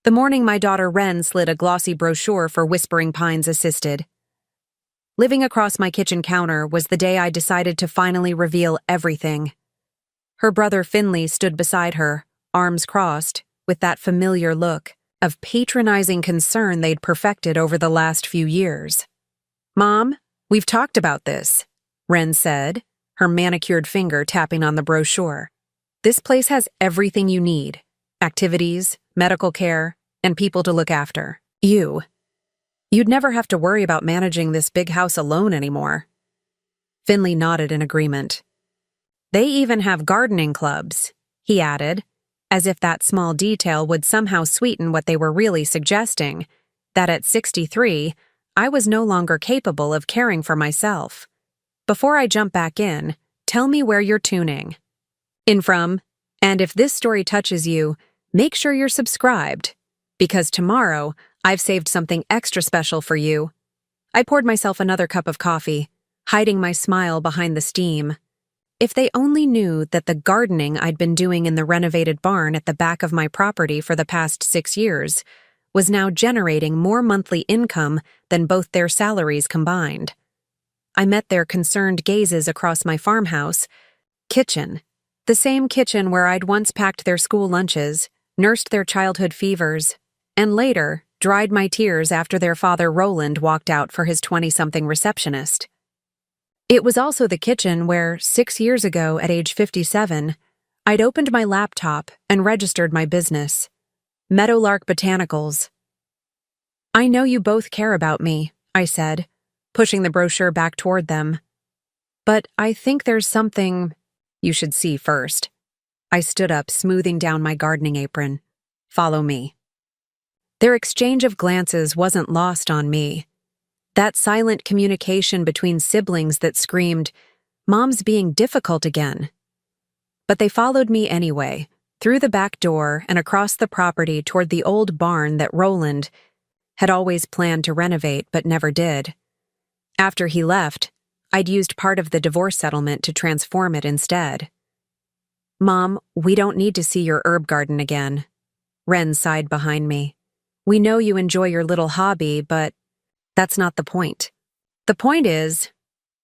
The morning my daughter Wren slid a glossy brochure for Whispering Pines Assisted. Living across my kitchen counter was the day I decided to finally reveal everything. Her brother Finley stood beside her, arms crossed, with that familiar look of patronizing concern they'd perfected over the last few years. "Mom, we've talked about this," Wren said, her manicured finger tapping on the brochure. "This place has everything you need: activities, medical care, and people to look after. You'd never have to worry about managing this big house alone anymore." Finley nodded in agreement. "They even have gardening clubs," he added, as if that small detail would somehow sweeten what they were really suggesting, that at 63, I was no longer capable of caring for myself. "Before I jump back in, tell me where you're tuning in from, and if this story touches you, make sure you're subscribed, because tomorrow I've saved something extra special for you." I poured myself another cup of coffee, hiding my smile behind the steam. If they only knew that the gardening I'd been doing in the renovated barn at the back of my property for the past 6 years was now generating more monthly income than both their salaries combined. I met their concerned gazes across my farmhouse kitchen, the same kitchen where I'd once packed their school lunches, nursed their childhood fevers, and later dried my tears after their father Roland walked out for his 20-something receptionist. It was also the kitchen where, 6 years ago at age 57, I'd opened my laptop and registered my business, Meadowlark Botanicals. "I know you both care about me," I said, pushing the brochure back toward them. "But I think there's something you should see first." I stood up, smoothing down my gardening apron. "Follow me." Their exchange of glances wasn't lost on me. That silent communication between siblings that screamed, "Mom's being difficult again." But they followed me anyway, through the back door and across the property toward the old barn that Roland had always planned to renovate but never did. After he left, I'd used part of the divorce settlement to transform it instead. "Mom, we don't need to see your herb garden again." Wren sighed behind me. "We know you enjoy your little hobby, but that's not the point. The point is,"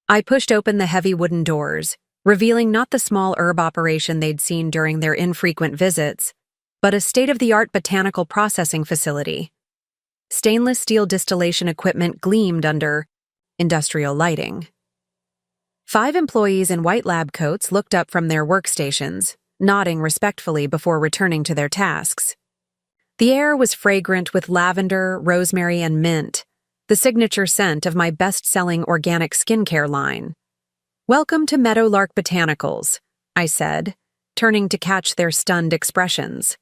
I pushed open the heavy wooden doors, revealing not the small herb operation they'd seen during their infrequent visits, but a state-of-the-art botanical processing facility. Stainless steel distillation equipment gleamed under industrial lighting. 5 employees in white lab coats looked up from their workstations, nodding respectfully before returning to their tasks. The air was fragrant with lavender, rosemary, and mint, the signature scent of my best-selling organic skincare line. "Welcome to Meadowlark Botanicals," I said, turning to catch their stunned expressions.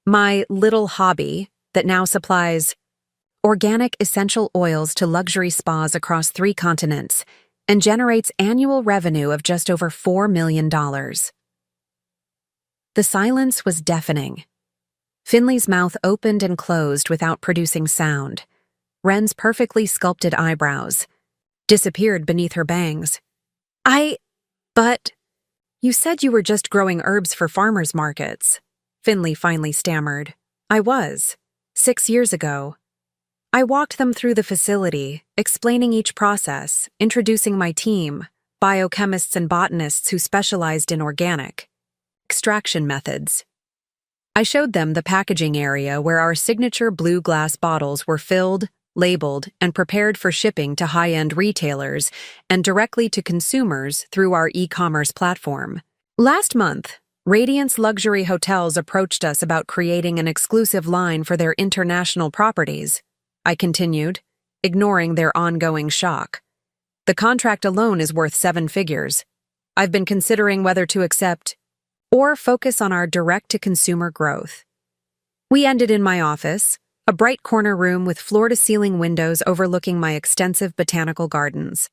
"My little hobby that now supplies organic essential oils to luxury spas across 3 continents and generates annual revenue of just over $4 million. The silence was deafening. Finley's mouth opened and closed without producing sound. Wren's perfectly sculpted eyebrows disappeared beneath her bangs. But you said you were just growing herbs for farmers' markets," Finley finally stammered. "I was, 6 years ago. I walked them through the facility, explaining each process, introducing my team, biochemists and botanists who specialized in organic extraction methods. I showed them the packaging area where our signature blue glass bottles were filled, labeled, and prepared for shipping to high-end retailers and directly to consumers through our e-commerce platform. Last month, Radiance Luxury Hotels approached us about creating an exclusive line for their international properties," I continued, ignoring their ongoing shock. "The contract alone is worth 7 figures. I've been considering whether to accept or focus on our direct-to-consumer growth." We ended in my office, a bright corner room with floor-to-ceiling windows overlooking my extensive botanical gardens.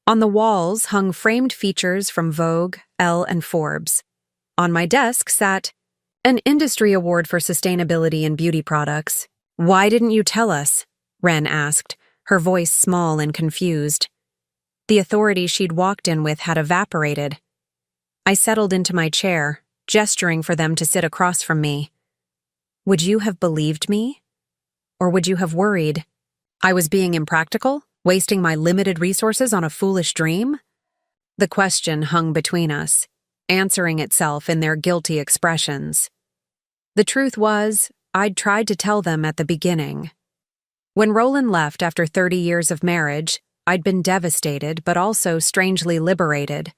On the walls hung framed features from Vogue, Elle, and Forbes. On my desk sat an industry award for sustainability in beauty products. "Why didn't you tell us?" Wren asked, her voice small and confused. The authority she'd walked in with had evaporated. I settled into my chair, gesturing for them to sit across from me. Would you have believed me? Or would you have worried I was being impractical, wasting my limited resources on a foolish dream? The question hung between us, answering itself in their guilty expressions. The truth was, I'd tried to tell them at the beginning. When Roland left after 30 years of marriage, I'd been devastated but also strangely liberated.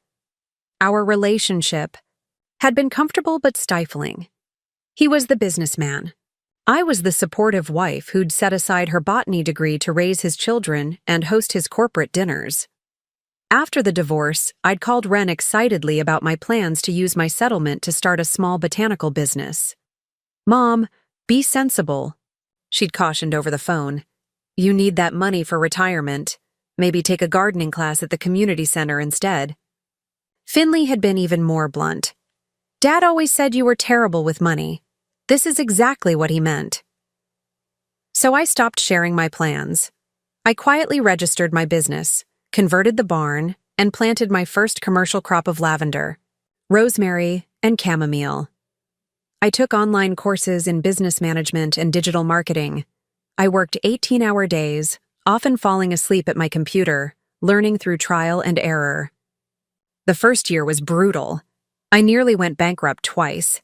Our relationship had been comfortable but stifling. He was the businessman. I was the supportive wife who'd set aside her botany degree to raise his children and host his corporate dinners. After the divorce, I'd called Wren excitedly about my plans to use my settlement to start a small botanical business. "Mom, be sensible," she'd cautioned over the phone. "You need that money for retirement. Maybe take a gardening class at the community center instead." Finley had been even more blunt. "Dad always said you were terrible with money. This is exactly what he meant." So I stopped sharing my plans. I quietly registered my business, converted the barn, and planted my first commercial crop of lavender, rosemary, and chamomile. I took online courses in business management and digital marketing. I worked 18-hour days, often falling asleep at my computer, learning through trial and error. The first year was brutal. I nearly went bankrupt twice.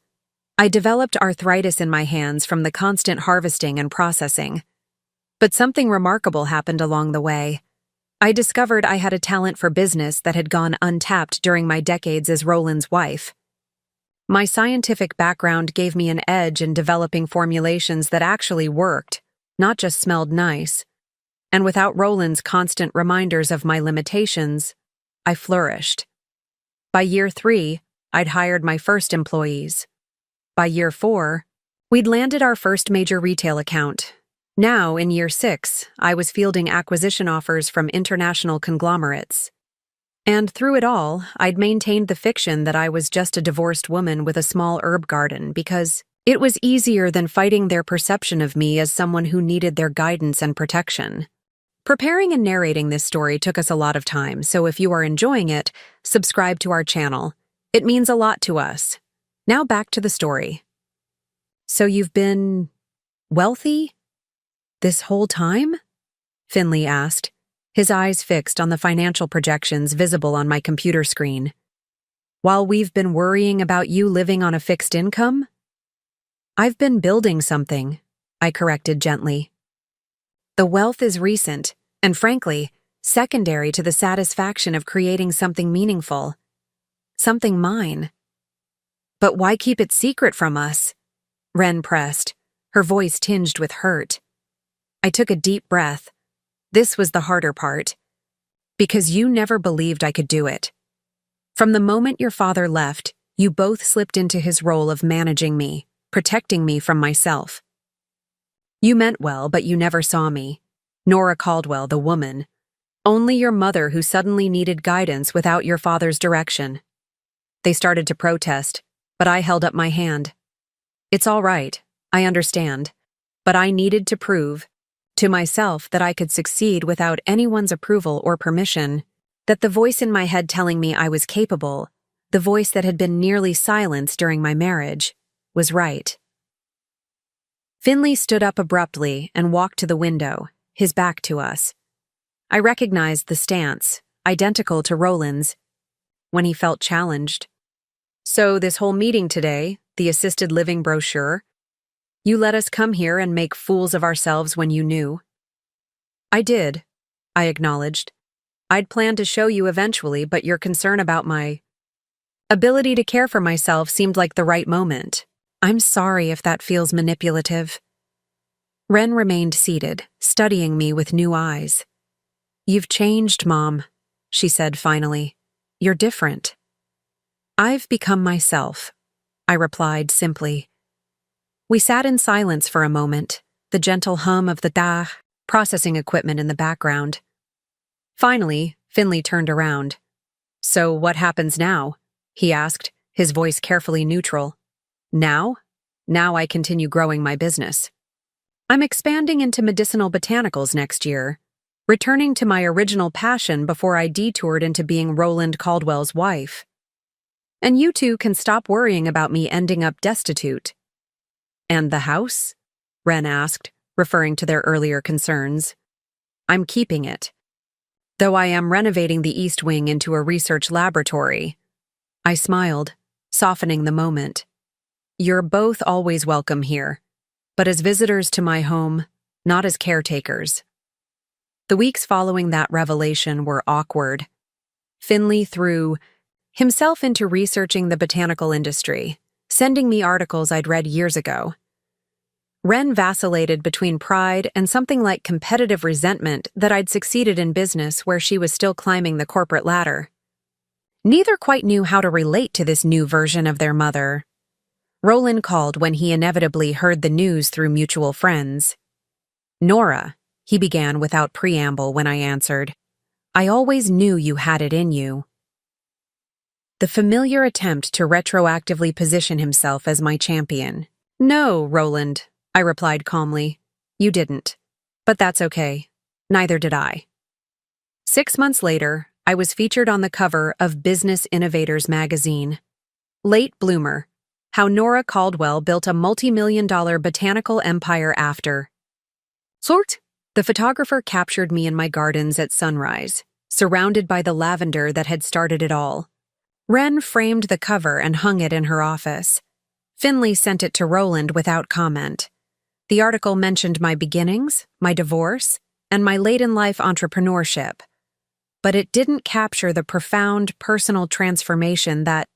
I developed arthritis in my hands from the constant harvesting and processing. But something remarkable happened along the way. I discovered I had a talent for business that had gone untapped during my decades as Roland's wife. My scientific background gave me an edge in developing formulations that actually worked, not just smelled nice. And without Roland's constant reminders of my limitations, I flourished. By year 3, I'd hired my first employees. By year 4, we'd landed our first major retail account. Now, in year 6, I was fielding acquisition offers from international conglomerates. And through it all, I'd maintained the fiction that I was just a divorced woman with a small herb garden because it was easier than fighting their perception of me as someone who needed their guidance and protection. Preparing and narrating this story took us a lot of time, so if you are enjoying it, subscribe to our channel. It means a lot to us. Now back to the story. "So you've been wealthy this whole time?" Finley asked, his eyes fixed on the financial projections visible on my computer screen. "While we've been worrying about you living on a fixed income?" "I've been building something," I corrected gently. "The wealth is recent, and frankly, secondary to the satisfaction of creating something meaningful. Something mine." "But why keep it secret from us?" Wren pressed, her voice tinged with hurt. I took a deep breath. This was the harder part. "Because you never believed I could do it. From the moment your father left, you both slipped into his role of managing me, protecting me from myself. You meant well, but you never saw me. Nora Caldwell, the woman. Only your mother who suddenly needed guidance without your father's direction." They started to protest, but I held up my hand. "It's all right, I understand. But I needed to prove to myself that I could succeed without anyone's approval or permission, that the voice in my head telling me I was capable, the voice that had been nearly silenced during my marriage, was right." Finley stood up abruptly and walked to the window, his back to us. I recognized the stance, identical to Roland's, when he felt challenged. "So this whole meeting today, the assisted living brochure, you let us come here and make fools of ourselves when you knew?" "I did," I acknowledged. "I'd planned to show you eventually, but your concern about my ability to care for myself seemed like the right moment. I'm sorry if that feels manipulative." Wren remained seated, studying me with new eyes. "You've changed, Mom," she said finally. "You're different." "I've become myself," I replied simply. We sat in silence for a moment, the gentle hum of the processing equipment in the background. Finally, Finley turned around. "So what happens now?" he asked, his voice carefully neutral. "Now? Now I continue growing my business. I'm expanding into medicinal botanicals next year, returning to my original passion before I detoured into being Roland Caldwell's wife. And you two can stop worrying about me ending up destitute." And the house? Wren asked, referring to their earlier concerns. I'm keeping it, though I am renovating the East Wing into a research laboratory. I smiled, softening the moment. You're both always welcome here, but as visitors to my home, not as caretakers. The weeks following that revelation were awkward. Finley threw himself into researching the botanical industry, sending me articles I'd read years ago. Wren vacillated between pride and something like competitive resentment that I'd succeeded in business where she was still climbing the corporate ladder. Neither quite knew how to relate to this new version of their mother. Roland called when he inevitably heard the news through mutual friends. Nora, he began without preamble when I answered, I always knew you had it in you. The familiar attempt to retroactively position himself as my champion. No, Roland, I replied calmly. You didn't. But that's okay. Neither did I. 6 months later, I was featured on the cover of Business Innovators magazine. Late bloomer, how Nora Caldwell built a multi-million-dollar botanical empire after. Sort? The photographer captured me in my gardens at sunrise, surrounded by the lavender that had started it all. Wren framed the cover and hung it in her office. Finley sent it to Roland without comment. The article mentioned my beginnings, my divorce, and my late-in-life entrepreneurship. But it didn't capture the profound personal transformation that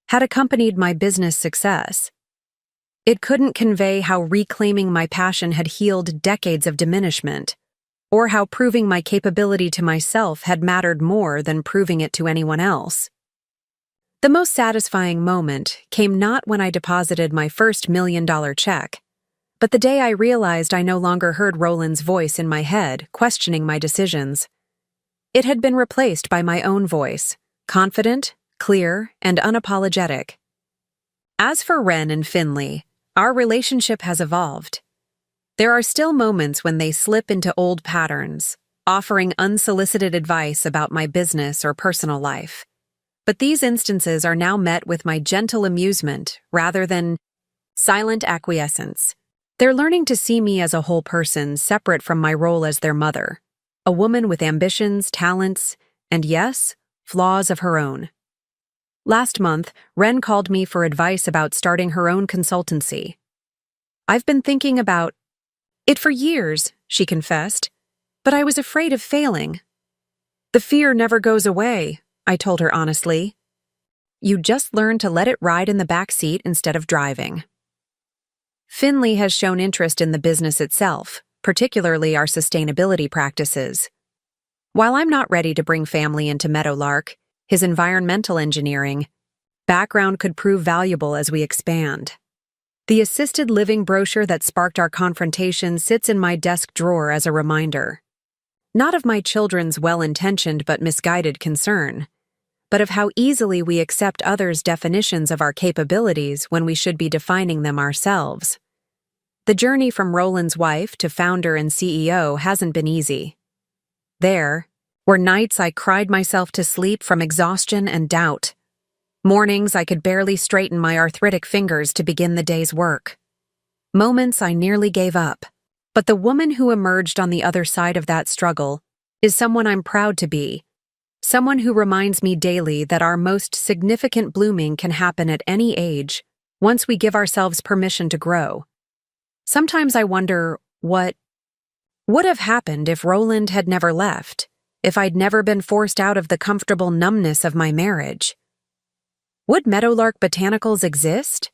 had accompanied my business success. It couldn't convey how reclaiming my passion had healed decades of diminishment, or how proving my capability to myself had mattered more than proving it to anyone else. The most satisfying moment came not when I deposited my first $1 million check, but the day I realized I no longer heard Roland's voice in my head questioning my decisions. It had been replaced by my own voice, confident, clear, and unapologetic. As for Wren and Finley, our relationship has evolved. There are still moments when they slip into old patterns, offering unsolicited advice about my business or personal life. But these instances are now met with my gentle amusement rather than silent acquiescence. They're learning to see me as a whole person separate from my role as their mother, a woman with ambitions, talents, and yes, flaws of her own. Last month, Wren called me for advice about starting her own consultancy. I've been thinking about it for years, she confessed, but I was afraid of failing. The fear never goes away, I told her honestly. You just learn to let it ride in the back seat instead of driving. Finley has shown interest in the business itself, particularly our sustainability practices. While I'm not ready to bring family into Meadowlark, his environmental engineering background could prove valuable as we expand. The assisted living brochure that sparked our confrontation sits in my desk drawer as a reminder. Not of my children's well-intentioned but misguided concern, but of how easily we accept others' definitions of our capabilities when we should be defining them ourselves. The journey from Roland's wife to founder and CEO hasn't been easy. There were nights I cried myself to sleep from exhaustion and doubt. Mornings I could barely straighten my arthritic fingers to begin the day's work. Moments I nearly gave up. But the woman who emerged on the other side of that struggle is someone I'm proud to be. Someone who reminds me daily that our most significant blooming can happen at any age, once we give ourselves permission to grow. Sometimes I wonder what would have happened if Roland had never left, if I'd never been forced out of the comfortable numbness of my marriage. Would Meadowlark Botanicals exist?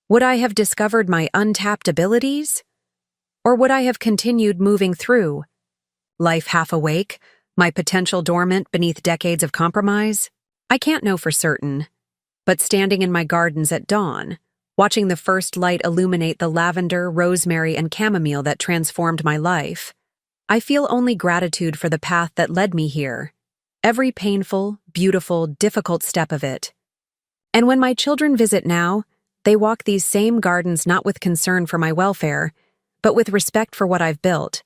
Would I have discovered my untapped abilities? Or would I have continued moving through, life half awake, my potential dormant beneath decades of compromise? I can't know for certain, but standing in my gardens at dawn, watching the first light illuminate the lavender, rosemary, and chamomile that transformed my life, I feel only gratitude for the path that led me here, every painful, beautiful, difficult step of it. And when my children visit now, they walk these same gardens not with concern for my welfare, but with respect for what I've built.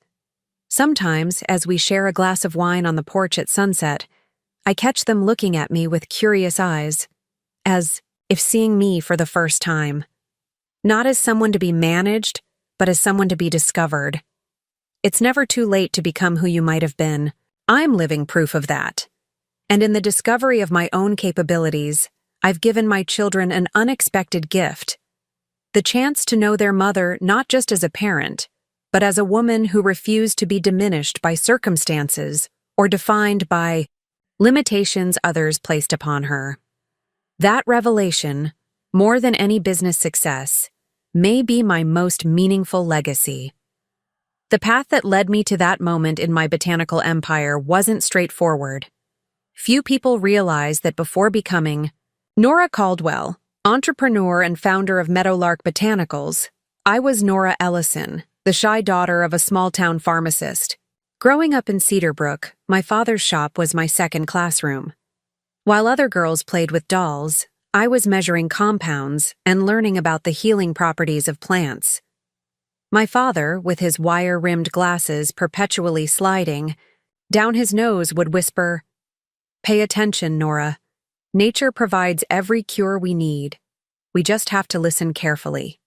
Sometimes, as we share a glass of wine on the porch at sunset, I catch them looking at me with curious eyes, as if seeing me for the first time. Not as someone to be managed, but as someone to be discovered. It's never too late to become who you might have been. I'm living proof of that. And in the discovery of my own capabilities, I've given my children an unexpected gift. The chance to know their mother not just as a parent, but as a woman who refused to be diminished by circumstances or defined by limitations others placed upon her. That revelation, more than any business success, may be my most meaningful legacy. The path that led me to that moment in my botanical empire wasn't straightforward. Few people realize that before becoming Nora Caldwell, entrepreneur and founder of Meadowlark Botanicals, I was Nora Ellison, the shy daughter of a small-town pharmacist. Growing up in Cedarbrook, my father's shop was my second classroom. While other girls played with dolls, I was measuring compounds and learning about the healing properties of plants. My father, with his wire-rimmed glasses perpetually sliding, down his nose would whisper, "Pay attention, Nora. Nature provides every cure we need. We just have to listen carefully."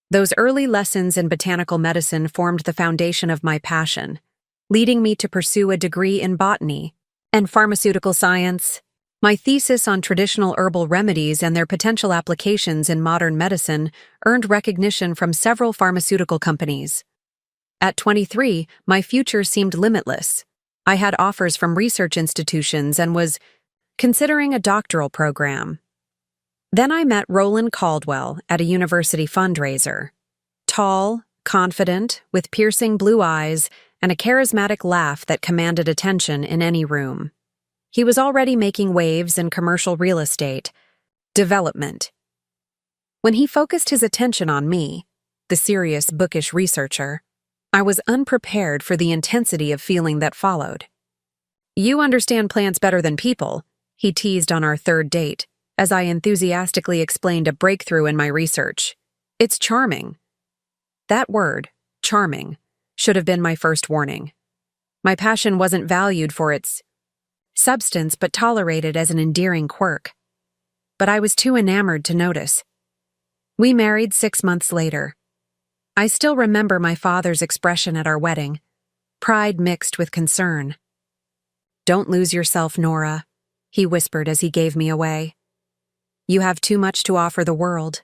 Those early lessons in botanical medicine formed the foundation of my passion, leading me to pursue a degree in botany and pharmaceutical science. My thesis on traditional herbal remedies and their potential applications in modern medicine earned recognition from several pharmaceutical companies. At 23, my future seemed limitless. I had offers from research institutions and was considering a doctoral program. Then I met Roland Caldwell at a university fundraiser. Tall, confident, with piercing blue eyes and a charismatic laugh that commanded attention in any room. He was already making waves in commercial real estate development. When he focused his attention on me, the serious, bookish researcher, I was unprepared for the intensity of feeling that followed. "You understand plants better than people," he teased on our third date, as I enthusiastically explained a breakthrough in my research. "It's charming." That word, charming, should have been my first warning. My passion wasn't valued for its substance but tolerated as an endearing quirk. But I was too enamored to notice. We married 6 months later. I still remember my father's expression at our wedding, pride mixed with concern. "Don't lose yourself, Nora," he whispered as he gave me away. "You have too much to offer the world."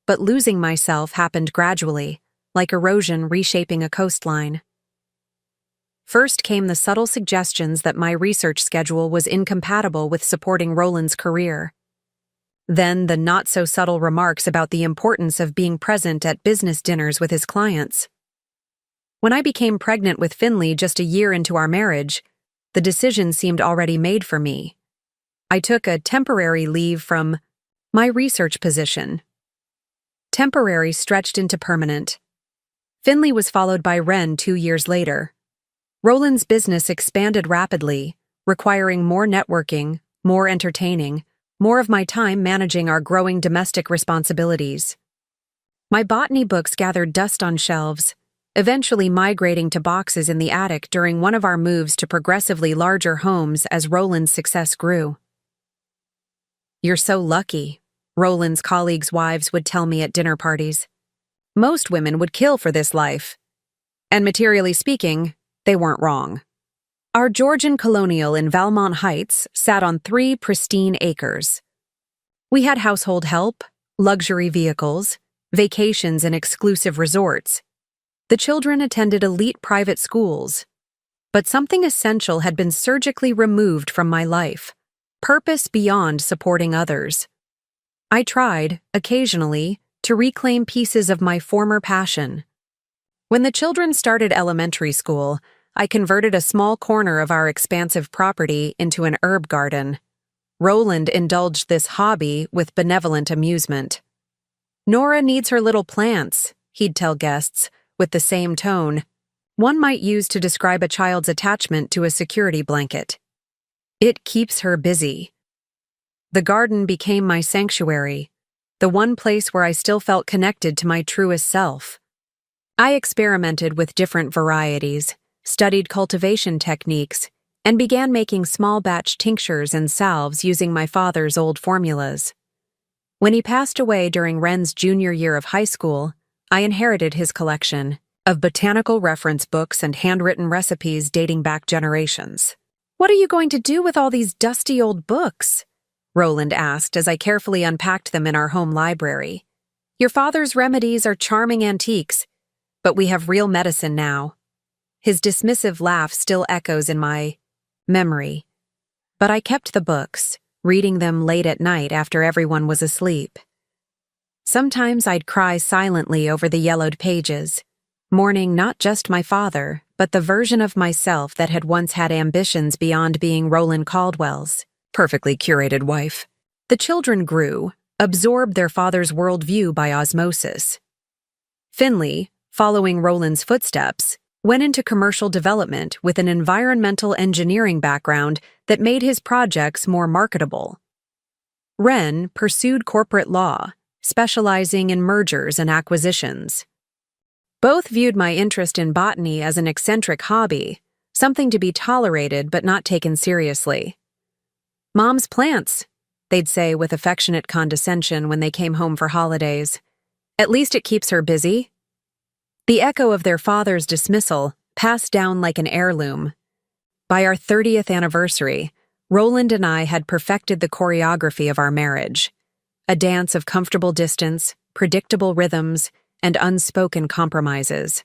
But losing myself happened gradually, like erosion reshaping a coastline. First came the subtle suggestions that my research schedule was incompatible with supporting Roland's career. Then the not-so-subtle remarks about the importance of being present at business dinners with his clients. When I became pregnant with Finley just a year into our marriage, the decision seemed already made for me. I took a temporary leave from my research position. Temporary stretched into permanent. Finley was followed by Wren 2 years later. Roland's business expanded rapidly, requiring more networking, more entertaining, more of my time managing our growing domestic responsibilities. My botany books gathered dust on shelves, eventually migrating to boxes in the attic during one of our moves to progressively larger homes as Roland's success grew. "You're so lucky," Roland's colleagues' wives would tell me at dinner parties. "Most women would kill for this life." And materially speaking, they weren't wrong. Our Georgian colonial in Valmont Heights sat on 3 pristine acres. We had household help, luxury vehicles, vacations in exclusive resorts. The children attended elite private schools. But something essential had been surgically removed from my life, purpose beyond supporting others. I tried, occasionally, to reclaim pieces of my former passion. When the children started elementary school, I converted a small corner of our expansive property into an herb garden. Roland indulged this hobby with benevolent amusement. "Nora needs her little plants," he'd tell guests, with the same tone one might use to describe a child's attachment to a security blanket. "It keeps her busy." The garden became my sanctuary, the one place where I still felt connected to my truest self. I experimented with different varieties, studied cultivation techniques, and began making small-batch tinctures and salves using my father's old formulas. When he passed away during Wren's junior year of high school, I inherited his collection of botanical reference books and handwritten recipes dating back generations. "What are you going to do with all these dusty old books?" Roland asked as I carefully unpacked them in our home library. "Your father's remedies are charming antiques, but we have real medicine now." His dismissive laugh still echoes in my memory. But I kept the books, reading them late at night after everyone was asleep. Sometimes I'd cry silently over the yellowed pages, mourning not just my father, but the version of myself that had once had ambitions beyond being Roland Caldwell's perfectly curated wife. The children grew, absorbed their father's worldview by osmosis. Finley, following Roland's footsteps, went into commercial development with an environmental engineering background that made his projects more marketable. Wren pursued corporate law, specializing in mergers and acquisitions. Both viewed my interest in botany as an eccentric hobby, something to be tolerated but not taken seriously. "Mom's plants," they'd say with affectionate condescension when they came home for holidays. "At least it keeps her busy." The echo of their father's dismissal passed down like an heirloom. By our 30th anniversary, Roland and I had perfected the choreography of our marriage, a dance of comfortable distance, predictable rhythms, and unspoken compromises.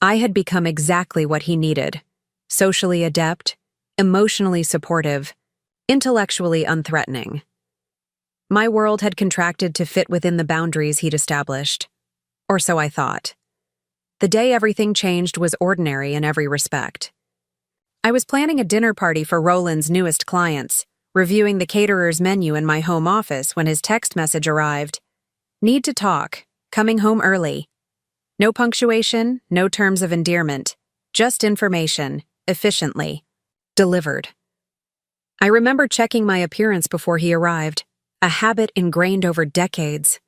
I had become exactly what he needed: socially adept, emotionally supportive, intellectually unthreatening. My world had contracted to fit within the boundaries he'd established. Or so I thought. The day everything changed was ordinary in every respect. I was planning a dinner party for Roland's newest clients, reviewing the caterer's menu in my home office when his text message arrived. "Need to talk. Coming home early." No punctuation, no terms of endearment. Just information, efficiently. Delivered. I remember checking my appearance before he arrived, a habit ingrained over decades.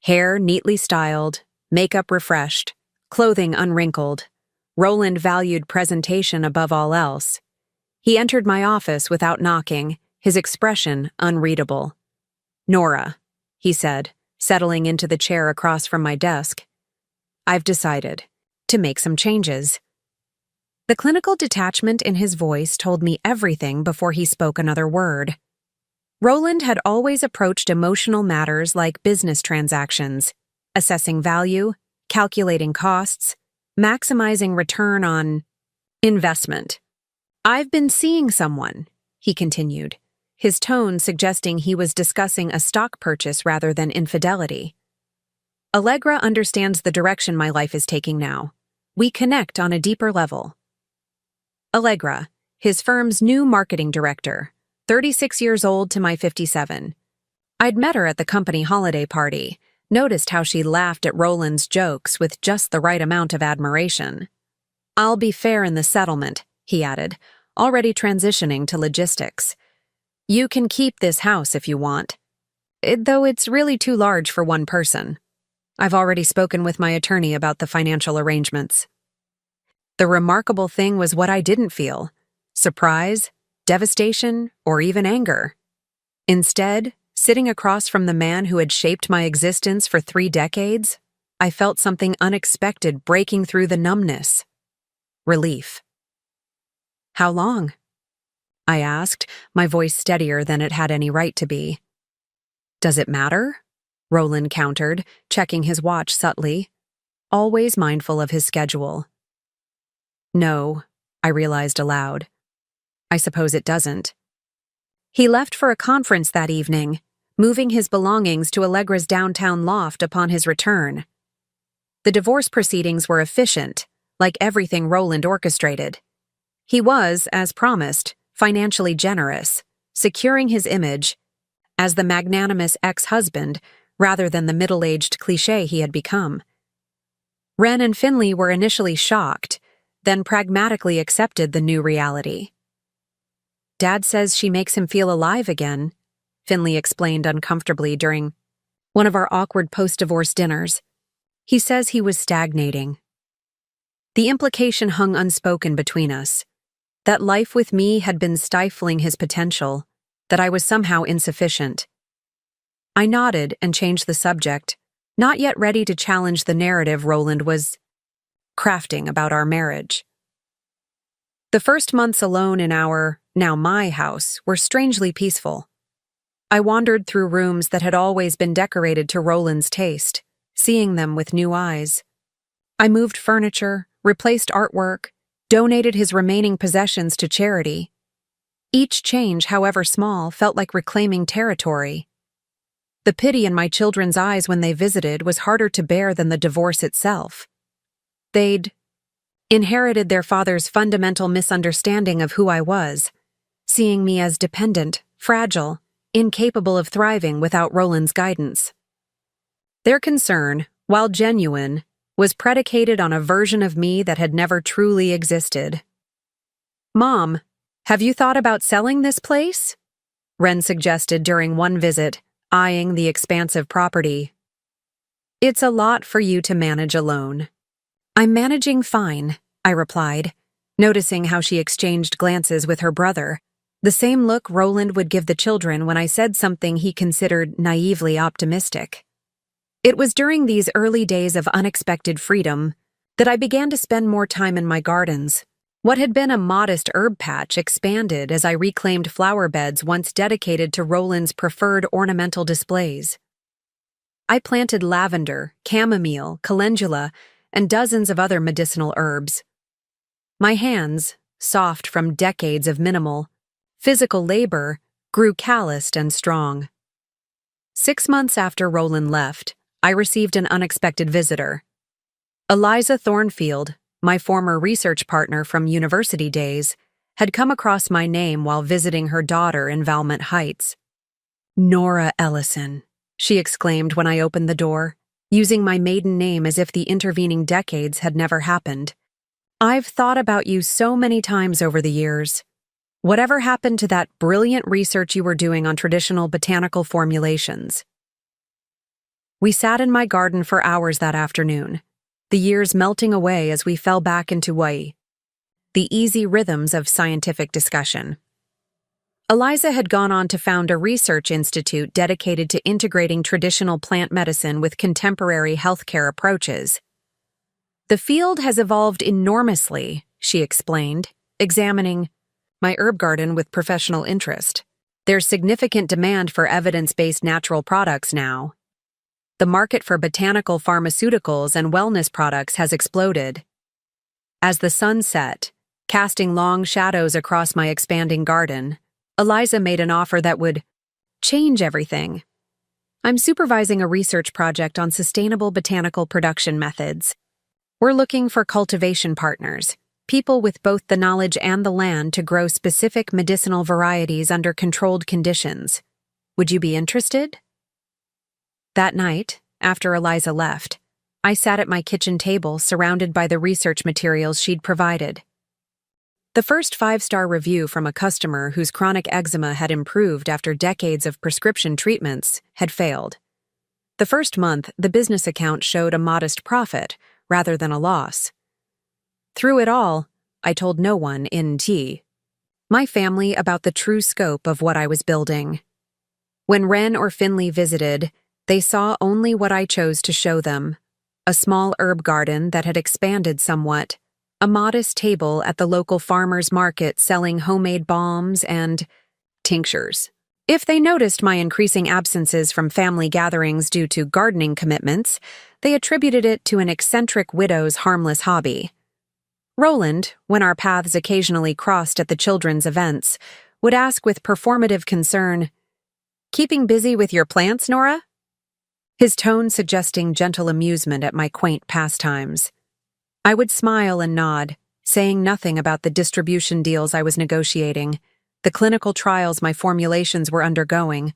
Hair neatly styled, makeup refreshed, clothing unwrinkled. Roland valued presentation above all else. He entered my office without knocking, his expression unreadable. "Nora," he said, settling into the chair across from my desk. "I've decided to make some changes." The clinical detachment in his voice told me everything before he spoke another word. Roland had always approached emotional matters like business transactions, assessing value, calculating costs, maximizing return on investment. "I've been seeing someone," he continued, his tone suggesting he was discussing a stock purchase rather than infidelity. "Allegra understands the direction my life is taking now. We connect on a deeper level." Allegra, his firm's new marketing director, 36 years old to my 57. I'd met her at the company holiday party, noticed how she laughed at Roland's jokes with just the right amount of admiration. "I'll be fair in the settlement," he added, already transitioning to logistics. "You can keep this house if you want. Though it's really too large for one person. I've already spoken with my attorney about the financial arrangements." The remarkable thing was what I didn't feel: surprise, devastation, or even anger. Instead, sitting across from the man who had shaped my existence for 3 decades, I felt something unexpected breaking through the numbness. Relief. "How long?" I asked, my voice steadier than it had any right to be. "Does it matter?" Roland countered, checking his watch subtly, always mindful of his schedule. "No," I realized aloud. "I suppose it doesn't." He left for a conference that evening, moving his belongings to Allegra's downtown loft upon his return. The divorce proceedings were efficient, like everything Roland orchestrated. He was, as promised, financially generous, securing his image as the magnanimous ex-husband rather than the middle-aged cliché he had become. Wren and Finley were initially shocked, then pragmatically accepted the new reality. "Dad says she makes him feel alive again," Finley explained uncomfortably during one of our awkward post-divorce dinners. "He says he was stagnating." The implication hung unspoken between us, that life with me had been stifling his potential, that I was somehow insufficient. I nodded and changed the subject, not yet ready to challenge the narrative Roland was crafting about our marriage. The first months alone in our, now my house, were strangely peaceful. I wandered through rooms that had always been decorated to Roland's taste, seeing them with new eyes. I moved furniture, replaced artwork, donated his remaining possessions to charity. Each change, however small, felt like reclaiming territory. The pity in my children's eyes when they visited was harder to bear than the divorce itself. They'd inherited their father's fundamental misunderstanding of who I was, seeing me as dependent, fragile, incapable of thriving without Roland's guidance. Their concern, while genuine, was predicated on a version of me that had never truly existed. "Mom, have you thought about selling this place?" Ren suggested during one visit, eyeing the expansive property. "It's a lot for you to manage alone." "I'm managing fine," I replied, noticing how she exchanged glances with her brother, the same look Roland would give the children when I said something he considered naively optimistic. It was during these early days of unexpected freedom that I began to spend more time in my gardens. What had been a modest herb patch expanded as I reclaimed flower beds once dedicated to Roland's preferred ornamental displays. I planted lavender, chamomile, calendula, and dozens of other medicinal herbs. My hands, soft from decades of minimal, physical labor, grew calloused and strong. 6 months after Roland left, I received an unexpected visitor. Eliza Thornfield, my former research partner from university days, had come across my name while visiting her daughter in Valmont Heights. "Nora Ellison," she exclaimed when I opened the door, using my maiden name as if the intervening decades had never happened. "I've thought about you so many times over the years. Whatever happened to that brilliant research you were doing on traditional botanical formulations?" We sat in my garden for hours that afternoon, the years melting away as we fell back into the easy rhythms of scientific discussion. Eliza had gone on to found a research institute dedicated to integrating traditional plant medicine with contemporary healthcare approaches. "The field has evolved enormously," she explained, examining my herb garden with professional interest. "There's significant demand for evidence-based natural products now. The market for botanical pharmaceuticals and wellness products has exploded." As the sun set, casting long shadows across my expanding garden, Eliza made an offer that would change everything. "I'm supervising a research project on sustainable botanical production methods. We're looking for cultivation partners, people with both the knowledge and the land to grow specific medicinal varieties under controlled conditions. Would you be interested?" That night, after Eliza left, I sat at my kitchen table surrounded by the research materials she'd provided. The first 5-star review from a customer whose chronic eczema had improved after decades of prescription treatments had failed. The first month, the business account showed a modest profit rather than a loss. Through it all, I told no one my family about the true scope of what I was building. When Wren or Finley visited, they saw only what I chose to show them: a small herb garden that had expanded somewhat, a modest table at the local farmer's market selling homemade balms and tinctures. If they noticed my increasing absences from family gatherings due to gardening commitments, they attributed it to an eccentric widow's harmless hobby. Roland, when our paths occasionally crossed at the children's events, would ask with performative concern, "Keeping busy with your plants, Nora?" His tone suggesting gentle amusement at my quaint pastimes. I would smile and nod, saying nothing about the distribution deals I was negotiating, the clinical trials my formulations were undergoing,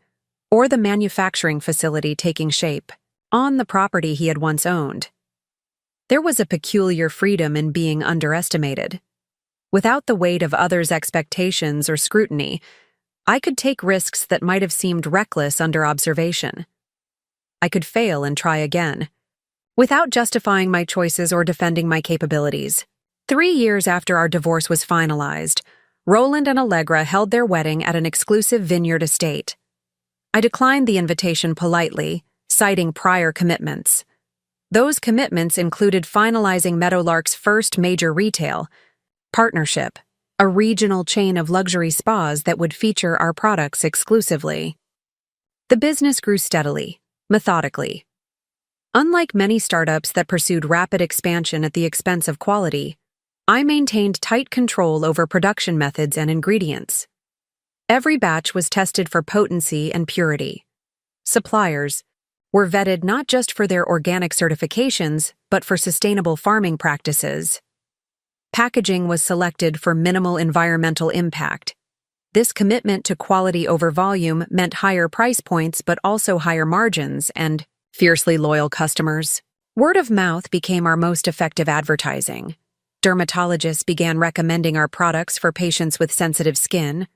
or the manufacturing facility taking shape on the property he had once owned. There was a peculiar freedom in being underestimated. Without the weight of others' expectations or scrutiny, I could take risks that might have seemed reckless under observation. I could fail and try again, without justifying my choices or defending my capabilities. 3 years after our divorce was finalized, Roland and Allegra held their wedding at an exclusive vineyard estate. I declined the invitation politely, citing prior commitments. Those commitments included finalizing Meadowlark's first major retail partnership, a regional chain of luxury spas that would feature our products exclusively. The business grew steadily, methodically. Unlike many startups that pursued rapid expansion at the expense of quality, I maintained tight control over production methods and ingredients. Every batch was tested for potency and purity. Suppliers were vetted not just for their organic certifications, but for sustainable farming practices. Packaging was selected for minimal environmental impact. This commitment to quality over volume meant higher price points but also higher margins and fiercely loyal customers. Word of mouth became our most effective advertising. Dermatologists began recommending our products for patients with sensitive skin.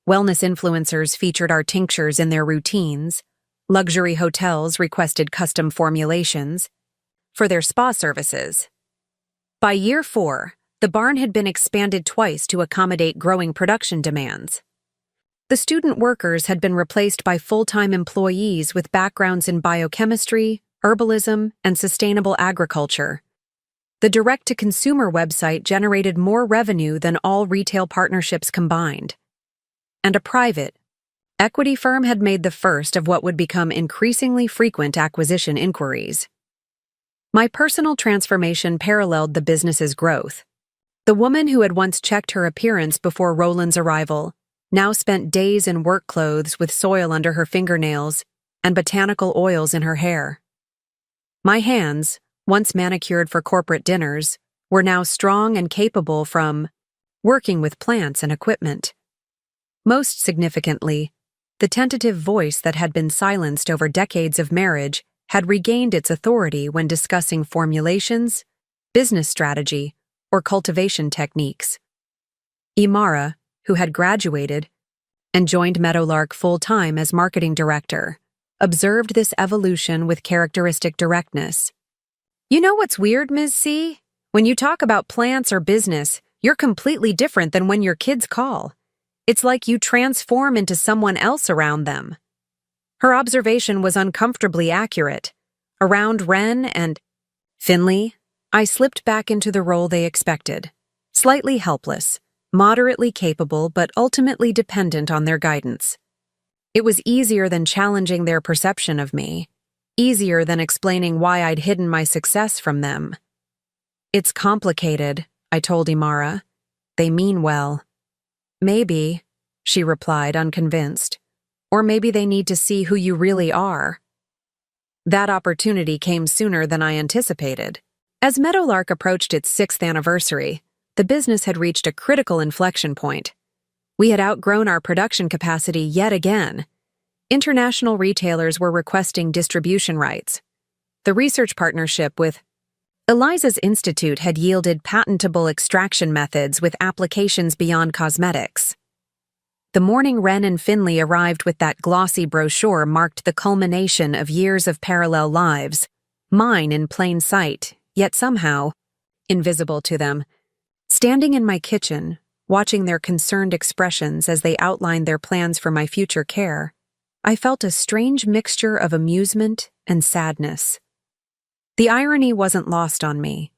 Wellness influencers featured our tinctures in their routines. Luxury hotels requested custom formulations for their spa services. By year 4, the barn had been expanded twice to accommodate growing production demands. The student workers had been replaced by full-time employees with backgrounds in biochemistry, herbalism, and sustainable agriculture. The direct-to-consumer website generated more revenue than all retail partnerships combined. And a private equity firm had made the first of what would become increasingly frequent acquisition inquiries. My personal transformation paralleled the business's growth. The woman who had once checked her appearance before Roland's arrival now spent days in work clothes with soil under her fingernails and botanical oils in her hair. My hands, once manicured for corporate dinners, were now strong and capable from working with plants and equipment. Most significantly, the tentative voice that had been silenced over decades of marriage had regained its authority when discussing formulations, business strategy, or cultivation techniques. Imara, who had graduated and joined Meadowlark full-time as marketing director, observed this evolution with characteristic directness. "You know what's weird, Ms. C? When you talk about plants or business, you're completely different than when your kids call. It's like you transform into someone else around them." Her observation was uncomfortably accurate. Around Wren and Finley, I slipped back into the role they expected. Slightly helpless, moderately capable, but ultimately dependent on their guidance. It was easier than challenging their perception of me, easier than explaining why I'd hidden my success from them. "It's complicated," I told Imara. "They mean well." "Maybe," she replied, unconvinced. "Or maybe they need to see who you really are." That opportunity came sooner than I anticipated. As Meadowlark approached its 6th anniversary, the business had reached a critical inflection point. We had outgrown our production capacity yet again. International retailers were requesting distribution rights. The research partnership with Eliza's Institute had yielded patentable extraction methods with applications beyond cosmetics. The morning Wren and Finley arrived with that glossy brochure marked the culmination of years of parallel lives, mine in plain sight, yet somehow invisible to them. Standing in my kitchen, watching their concerned expressions as they outlined their plans for my future care, I felt a strange mixture of amusement and sadness. The irony wasn't lost on me.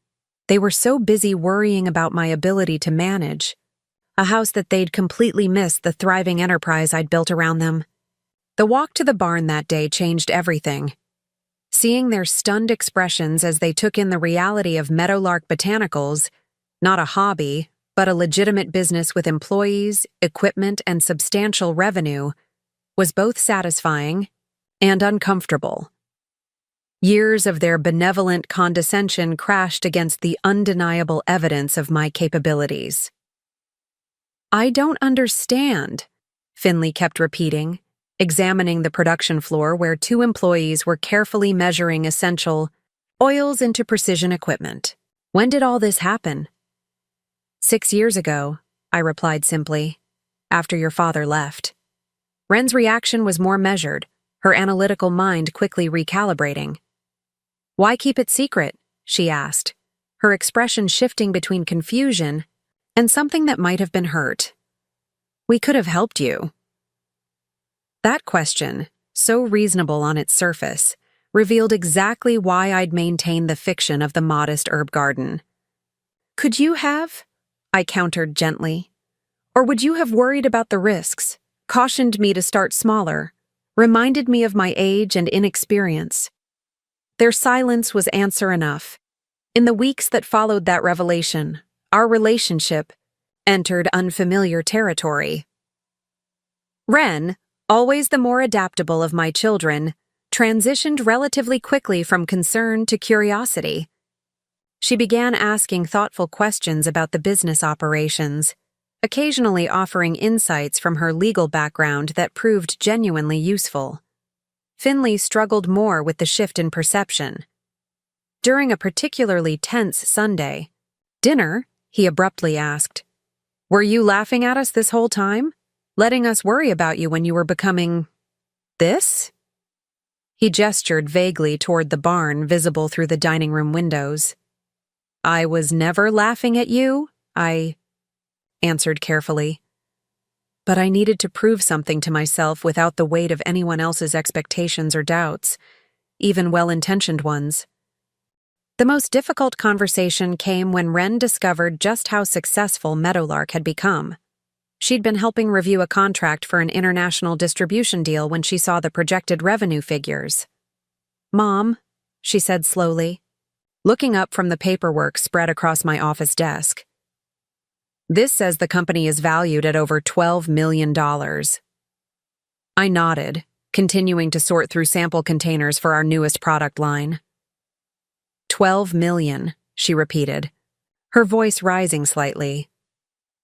They were so busy worrying about my ability to manage a house that they'd completely missed the thriving enterprise I'd built around them. The walk to the barn that day changed everything. Seeing their stunned expressions as they took in the reality of Meadowlark Botanicals, not a hobby, but a legitimate business with employees, equipment, and substantial revenue, was both satisfying and uncomfortable. Years of their benevolent condescension crashed against the undeniable evidence of my capabilities. "I don't understand," Finley kept repeating, examining the production floor where 2 employees were carefully measuring essential oils into precision equipment. "When did all this happen?" "6 years ago," I replied simply, "after your father left." Wren's reaction was more measured, her analytical mind quickly recalibrating. "Why keep it secret?" she asked, her expression shifting between confusion and something that might have been hurt. "We could have helped you." That question, so reasonable on its surface, revealed exactly why I'd maintain the fiction of the modest herb garden. "Could you have?" I countered gently. "Or would you have worried about the risks, cautioned me to start smaller, reminded me of my age and inexperience?" Their silence was answer enough. In the weeks that followed that revelation, our relationship entered unfamiliar territory. Wren, always the more adaptable of my children, transitioned relatively quickly from concern to curiosity. She began asking thoughtful questions about the business operations, occasionally offering insights from her legal background that proved genuinely useful. Finley struggled more with the shift in perception. During a particularly tense Sunday, "Dinner?" he abruptly asked. "Were you laughing at us this whole time? Letting us worry about you when you were becoming this?" He gestured vaguely toward the barn visible through the dining room windows. "I was never laughing at you," I answered carefully. But I needed to prove something to myself without the weight of anyone else's expectations or doubts, even well-intentioned ones. The most difficult conversation came when Wren discovered just how successful Meadowlark had become. She'd been helping review a contract for an international distribution deal when she saw the projected revenue figures. "Mom," she said slowly, looking up from the paperwork spread across my office desk. "This says the company is valued at over $12 million. I nodded, continuing to sort through sample containers for our newest product line. $12 million, she repeated, her voice rising slightly.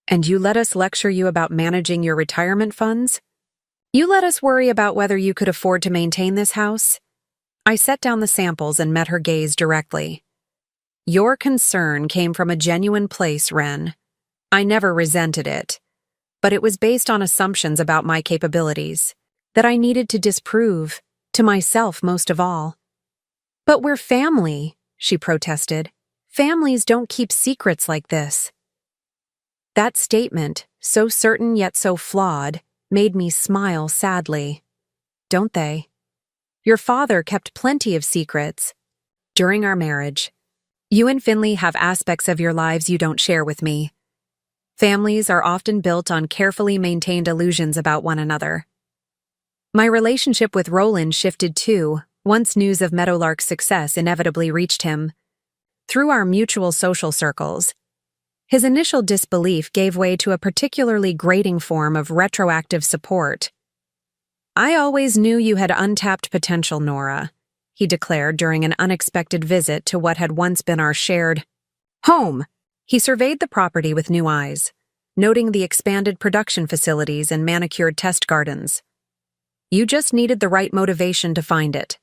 "And you let us lecture you about managing your retirement funds? You let us worry about whether you could afford to maintain this house?" I set down the samples and met her gaze directly. "Your concern came from a genuine place, Wren. I never resented it, but it was based on assumptions about my capabilities that I needed to disprove, to myself most of all." "But we're family," she protested. "Families don't keep secrets like this." That statement, so certain yet so flawed, made me smile sadly. "Don't they? Your father kept plenty of secrets. During our marriage, you and Finley have aspects of your lives you don't share with me. Families are often built on carefully maintained illusions about one another." My relationship with Roland shifted too, once news of Meadowlark's success inevitably reached him. Through our mutual social circles, his initial disbelief gave way to a particularly grating form of retroactive support. "I always knew you had untapped potential, Nora," he declared during an unexpected visit to what had once been our shared home. He surveyed the property with new eyes, noting the expanded production facilities and manicured test gardens. "You just needed the right motivation to find it."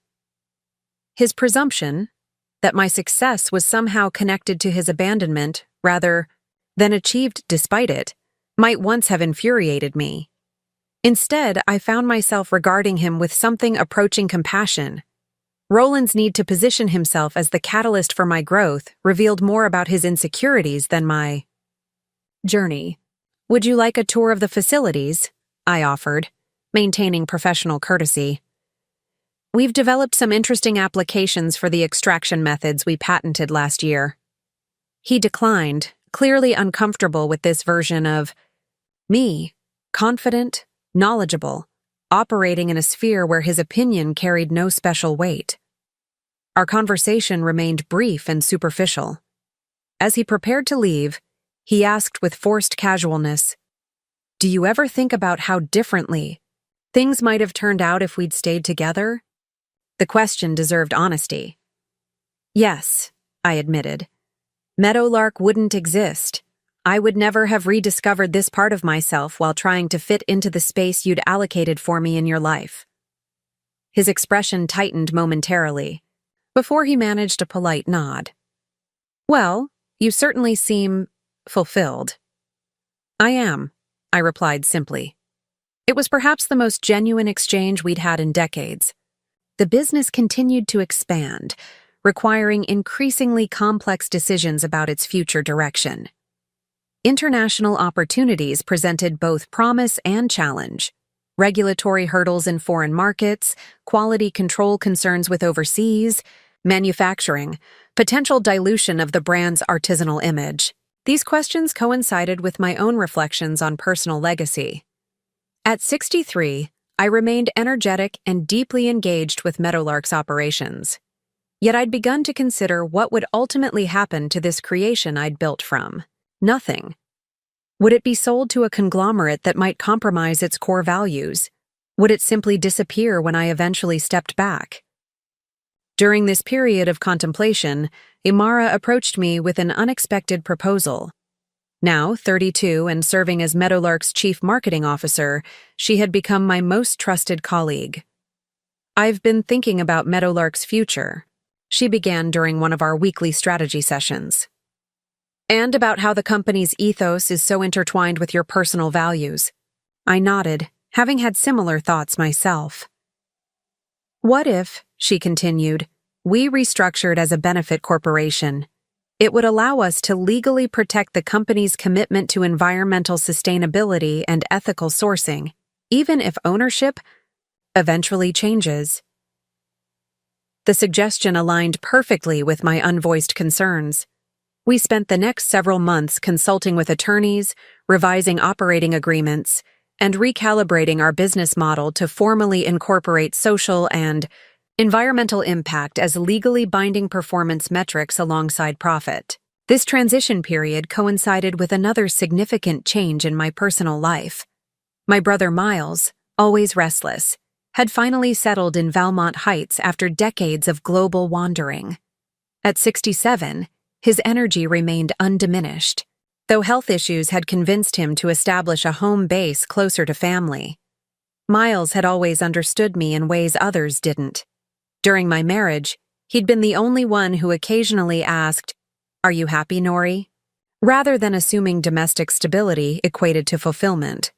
His presumption, that my success was somehow connected to his abandonment rather than achieved despite it, might once have infuriated me. Instead, I found myself regarding him with something approaching compassion. Roland's need to position himself as the catalyst for my growth revealed more about his insecurities than my journey. "Would you like a tour of the facilities?" I offered, maintaining professional courtesy. "We've developed some interesting applications for the extraction methods we patented last year." He declined, clearly uncomfortable with this version of me, confident, knowledgeable, operating in a sphere where his opinion carried no special weight. Our conversation remained brief and superficial. As he prepared to leave, he asked with forced casualness, "Do you ever think about how differently things might have turned out if we'd stayed together?" The question deserved honesty. "Yes," I admitted. "Meadowlark wouldn't exist. I would never have rediscovered this part of myself while trying to fit into the space you'd allocated for me in your life." His expression tightened momentarily, before he managed a polite nod. "Well, you certainly seem fulfilled." "I am," I replied simply. It was perhaps the most genuine exchange we'd had in decades. The business continued to expand, requiring increasingly complex decisions about its future direction. International opportunities presented both promise and challenge. regulatory hurdles in foreign markets, quality control concerns with overseas, manufacturing, potential dilution of the brand's artisanal image. These questions coincided with my own reflections on personal legacy. At 63, I remained energetic and deeply engaged with Meadowlark's operations. Yet I'd begun to consider what would ultimately happen to this creation I'd built from nothing. Would it be sold to a conglomerate that might compromise its core values? Would it simply disappear when I eventually stepped back? During this period of contemplation, Imara approached me with an unexpected proposal. Now, 32 and serving as Meadowlark's chief marketing officer, she had become my most trusted colleague. "I've been thinking about Meadowlark's future," she began during one of our weekly strategy sessions. "And about how the company's ethos is so intertwined with your personal values." I nodded, having had similar thoughts myself. "What if," she continued, "we restructured as a benefit corporation? It would allow us to legally protect the company's commitment to environmental sustainability and ethical sourcing, even if ownership eventually changes." The suggestion aligned perfectly with my unvoiced concerns. We spent the next several months consulting with attorneys, revising operating agreements, and recalibrating our business model to formally incorporate social and environmental impact as legally binding performance metrics alongside profit. This transition period coincided with another significant change in my personal life. My brother Miles, always restless, had finally settled in Valmont Heights after decades of global wandering. At 67, his energy remained undiminished, though health issues had convinced him to establish a home base closer to family. Miles had always understood me in ways others didn't. During my marriage, he'd been the only one who occasionally asked, "Are you happy, Nori?" rather than assuming domestic stability equated to fulfillment.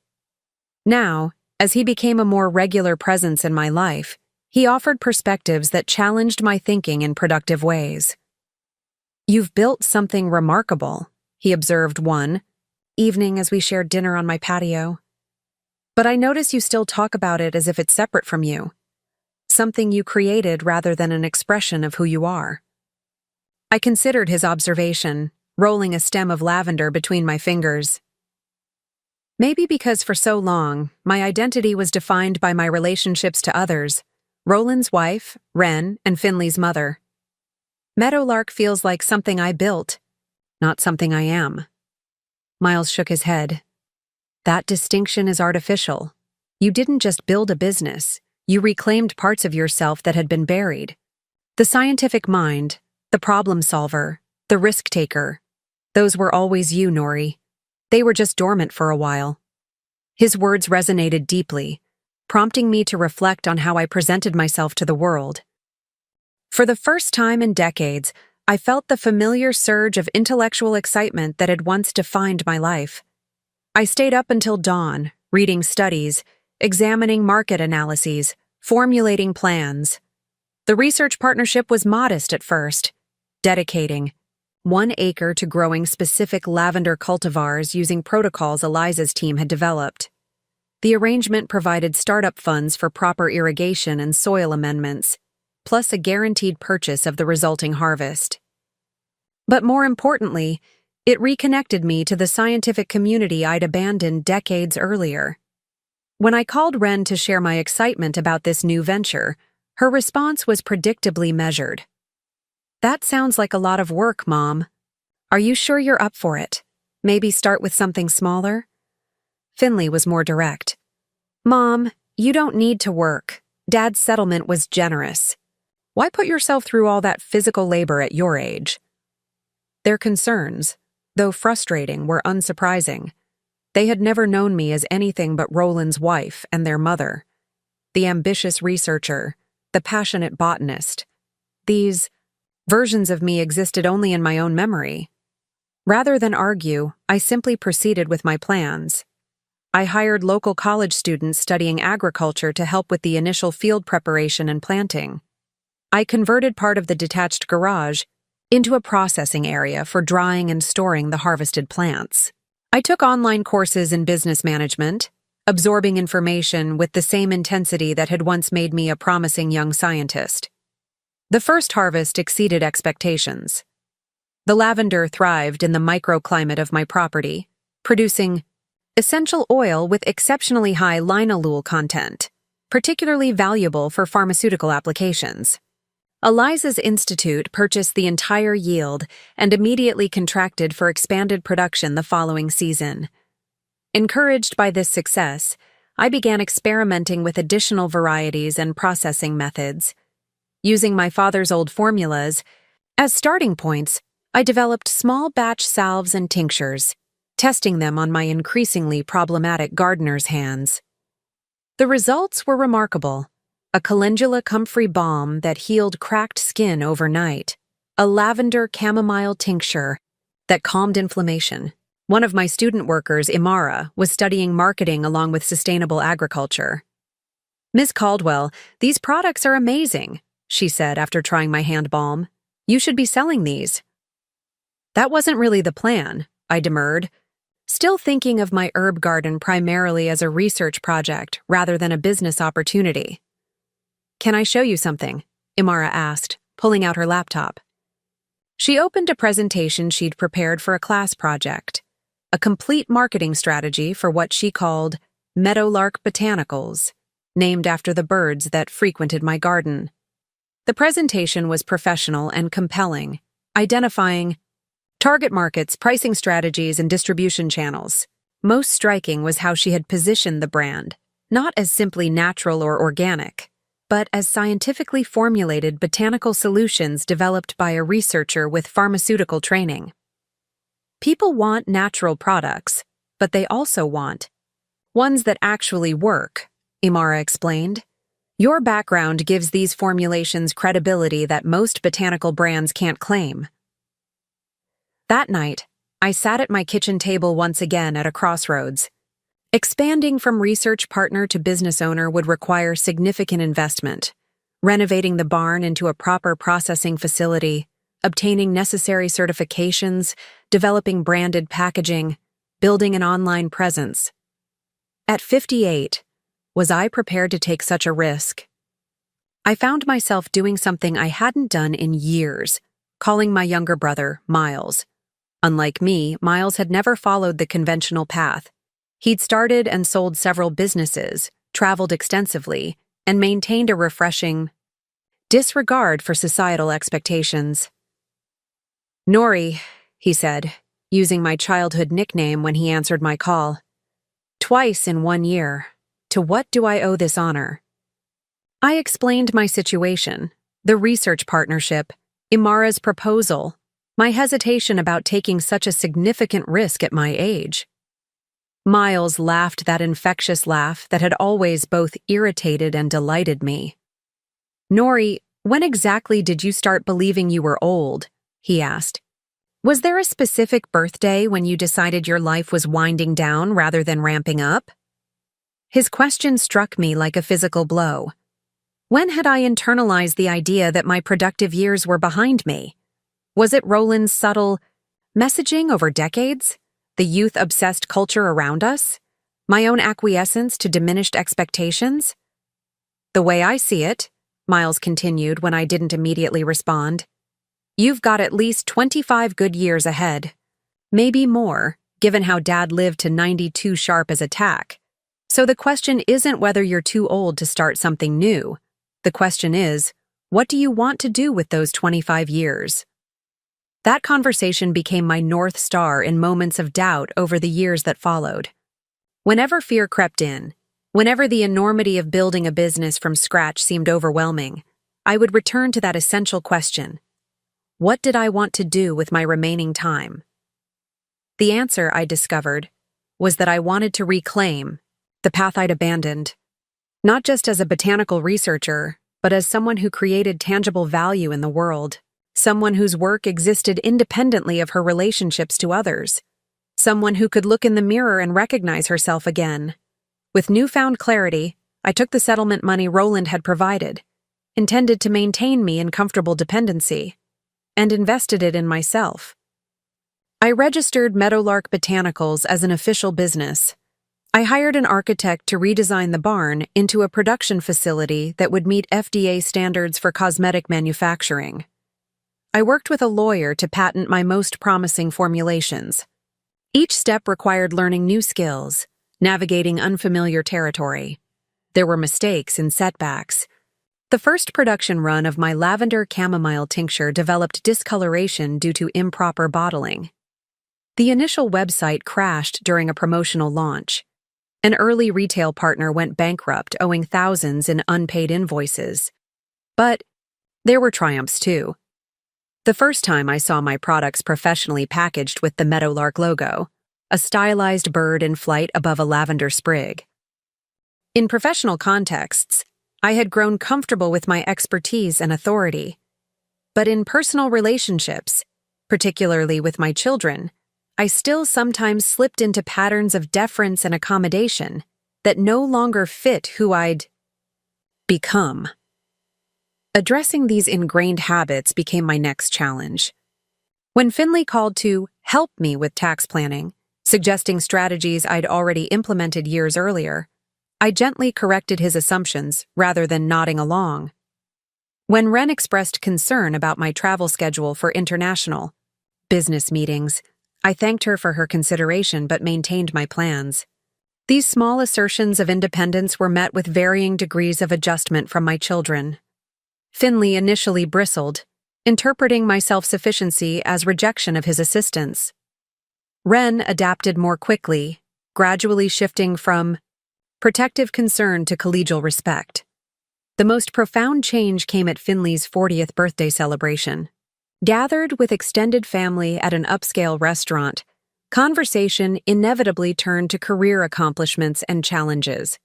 Now, as he became a more regular presence in my life, he offered perspectives that challenged my thinking in productive ways. "You've built something remarkable," he observed one evening as we shared dinner on my patio. "But I notice you still talk about it as if it's separate from you. Something you created rather than an expression of who you are." I considered his observation, rolling a stem of lavender between my fingers. Maybe because for so long, my identity was defined by my relationships to others, Roland's wife, Wren, and Finley's mother. Meadowlark feels like something I built, not something I am. Miles shook his head. "That distinction is artificial. You didn't just build a business. You reclaimed parts of yourself that had been buried. The scientific mind, the problem solver, the risk taker. Those were always you, Nori. They were just dormant for a while." His words resonated deeply, prompting me to reflect on how I presented myself to the world. For the first time in decades, I felt the familiar surge of intellectual excitement that had once defined my life. I stayed up until dawn, reading studies, examining market analyses, formulating plans. The research partnership was modest at first, dedicating 1 acre to growing specific lavender cultivars using protocols Eliza's team had developed. The arrangement provided startup funds for proper irrigation and soil amendments, plus a guaranteed purchase of the resulting harvest. But more importantly, it reconnected me to the scientific community I'd abandoned decades earlier. When I called Wren to share my excitement about this new venture, her response was predictably measured. "That sounds like a lot of work, Mom. Are you sure you're up for it? Maybe start with something smaller?" Finley was more direct. "Mom, you don't need to work. Dad's settlement was generous. Why put yourself through all that physical labor at your age?" Their concerns, though frustrating, were unsurprising. They had never known me as anything but Roland's wife and their mother, the ambitious researcher, the passionate botanist. These versions of me existed only in my own memory. Rather than argue, I simply proceeded with my plans. I hired local college students studying agriculture to help with the initial field preparation and planting. I converted part of the detached garage into a processing area for drying and storing the harvested plants. I took online courses in business management, absorbing information with the same intensity that had once made me a promising young scientist. The first harvest exceeded expectations. The lavender thrived in the microclimate of my property, producing essential oil with exceptionally high linalool content, particularly valuable for pharmaceutical applications. Eliza's Institute purchased the entire yield and immediately contracted for expanded production the following season. Encouraged by this success, I began experimenting with additional varieties and processing methods. Using my father's old formulas as starting points, I developed small batch salves and tinctures, testing them on my increasingly problematic gardener's hands. The results were remarkable. A calendula comfrey balm that healed cracked skin overnight, a lavender chamomile tincture that calmed inflammation. One of my student workers, Imara, was studying marketing along with sustainable agriculture. "Miss Caldwell, these products are amazing," she said after trying my hand balm. "You should be selling these." That wasn't really the plan, I demurred, still thinking of my herb garden primarily as a research project rather than a business opportunity. "Can I show you something?" Imara asked, pulling out her laptop. She opened a presentation she'd prepared for a class project, a complete marketing strategy for what she called Meadowlark Botanicals, named after the birds that frequented my garden. The presentation was professional and compelling, identifying target markets, pricing strategies, and distribution channels. Most striking was how she had positioned the brand, not as simply natural or organic, but as scientifically formulated botanical solutions developed by a researcher with pharmaceutical training. People want natural products, but they also want ones that actually work, Imara explained. Your background gives these formulations credibility that most botanical brands can't claim. That night, I sat at my kitchen table once again at a crossroads. Expanding from research partner to business owner would require significant investment. Renovating the barn into a proper processing facility, obtaining necessary certifications, developing branded packaging, building an online presence. At 58, was I prepared to take such a risk? I found myself doing something I hadn't done in years, calling my younger brother, Miles. Unlike me, Miles had never followed the conventional path. He'd started and sold several businesses, traveled extensively, and maintained a refreshing disregard for societal expectations. "Nori," he said, using my childhood nickname when he answered my call. "Twice in 1 year. To what do I owe this honor?" I explained my situation, the research partnership, Imara's proposal, my hesitation about taking such a significant risk at my age. Miles laughed that infectious laugh that had always both irritated and delighted me. "Nori, when exactly did you start believing you were old?" he asked. "Was there a specific birthday when you decided your life was winding down rather than ramping up?" His question struck me like a physical blow. When had I internalized the idea that my productive years were behind me? Was it Roland's subtle messaging over decades? The youth-obsessed culture around us? My own acquiescence to diminished expectations? "The way I see it," Miles continued when I didn't immediately respond, "you've got at least 25 good years ahead. Maybe more, given how Dad lived to 92 sharp as a tack. So the question isn't whether you're too old to start something new. The question is, what do you want to do with those 25 years? That conversation became my North Star in moments of doubt over the years that followed. Whenever fear crept in, whenever the enormity of building a business from scratch seemed overwhelming, I would return to that essential question. What did I want to do with my remaining time? The answer, I discovered, was that I wanted to reclaim the path I'd abandoned, not just as a botanical researcher, but as someone who created tangible value in the world, someone whose work existed independently of her relationships to others, someone who could look in the mirror and recognize herself again. With newfound clarity, I took the settlement money Roland had provided, intended to maintain me in comfortable dependency, and invested it in myself. I registered Meadowlark Botanicals as an official business. I hired an architect to redesign the barn into a production facility that would meet FDA standards for cosmetic manufacturing. I worked with a lawyer to patent my most promising formulations. Each step required learning new skills, navigating unfamiliar territory. There were mistakes and setbacks. The first production run of my lavender chamomile tincture developed discoloration due to improper bottling. The initial website crashed during a promotional launch. An early retail partner went bankrupt, owing thousands in unpaid invoices. But there were triumphs too. The first time I saw my products professionally packaged with the Meadowlark logo, a stylized bird in flight above a lavender sprig. In professional contexts, I had grown comfortable with my expertise and authority. But in personal relationships, particularly with my children, I still sometimes slipped into patterns of deference and accommodation that no longer fit who I'd become. Addressing these ingrained habits became my next challenge. When Finley called to help me with tax planning, suggesting strategies I'd already implemented years earlier, I gently corrected his assumptions rather than nodding along. When Wren expressed concern about my travel schedule for international business meetings, I thanked her for her consideration but maintained my plans. These small assertions of independence were met with varying degrees of adjustment from my children. Finley initially bristled, interpreting my self-sufficiency as rejection of his assistance. Wren adapted more quickly, gradually shifting from protective concern to collegial respect. The most profound change came at Finley's 40th birthday celebration. Gathered with extended family at an upscale restaurant, conversation inevitably turned to career accomplishments and challenges.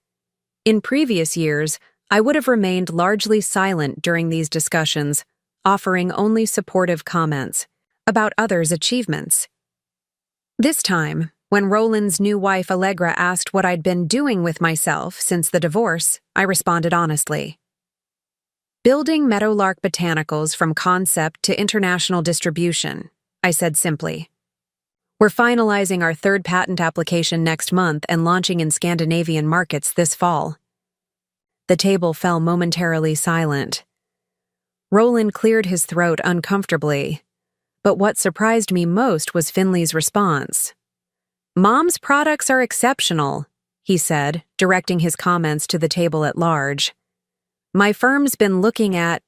In previous years, I would have remained largely silent during these discussions, offering only supportive comments about others' achievements. This time, when Roland's new wife Allegra asked what I'd been doing with myself since the divorce, I responded honestly. Building Meadowlark botanicals from concept to international distribution, I said simply. We're finalizing our third patent application next month and launching in Scandinavian markets this fall. The table fell momentarily silent. Roland cleared his throat uncomfortably, but what surprised me most was Finley's response. Mom's products are exceptional, he said, directing his comments to the table at large. My firm's been looking at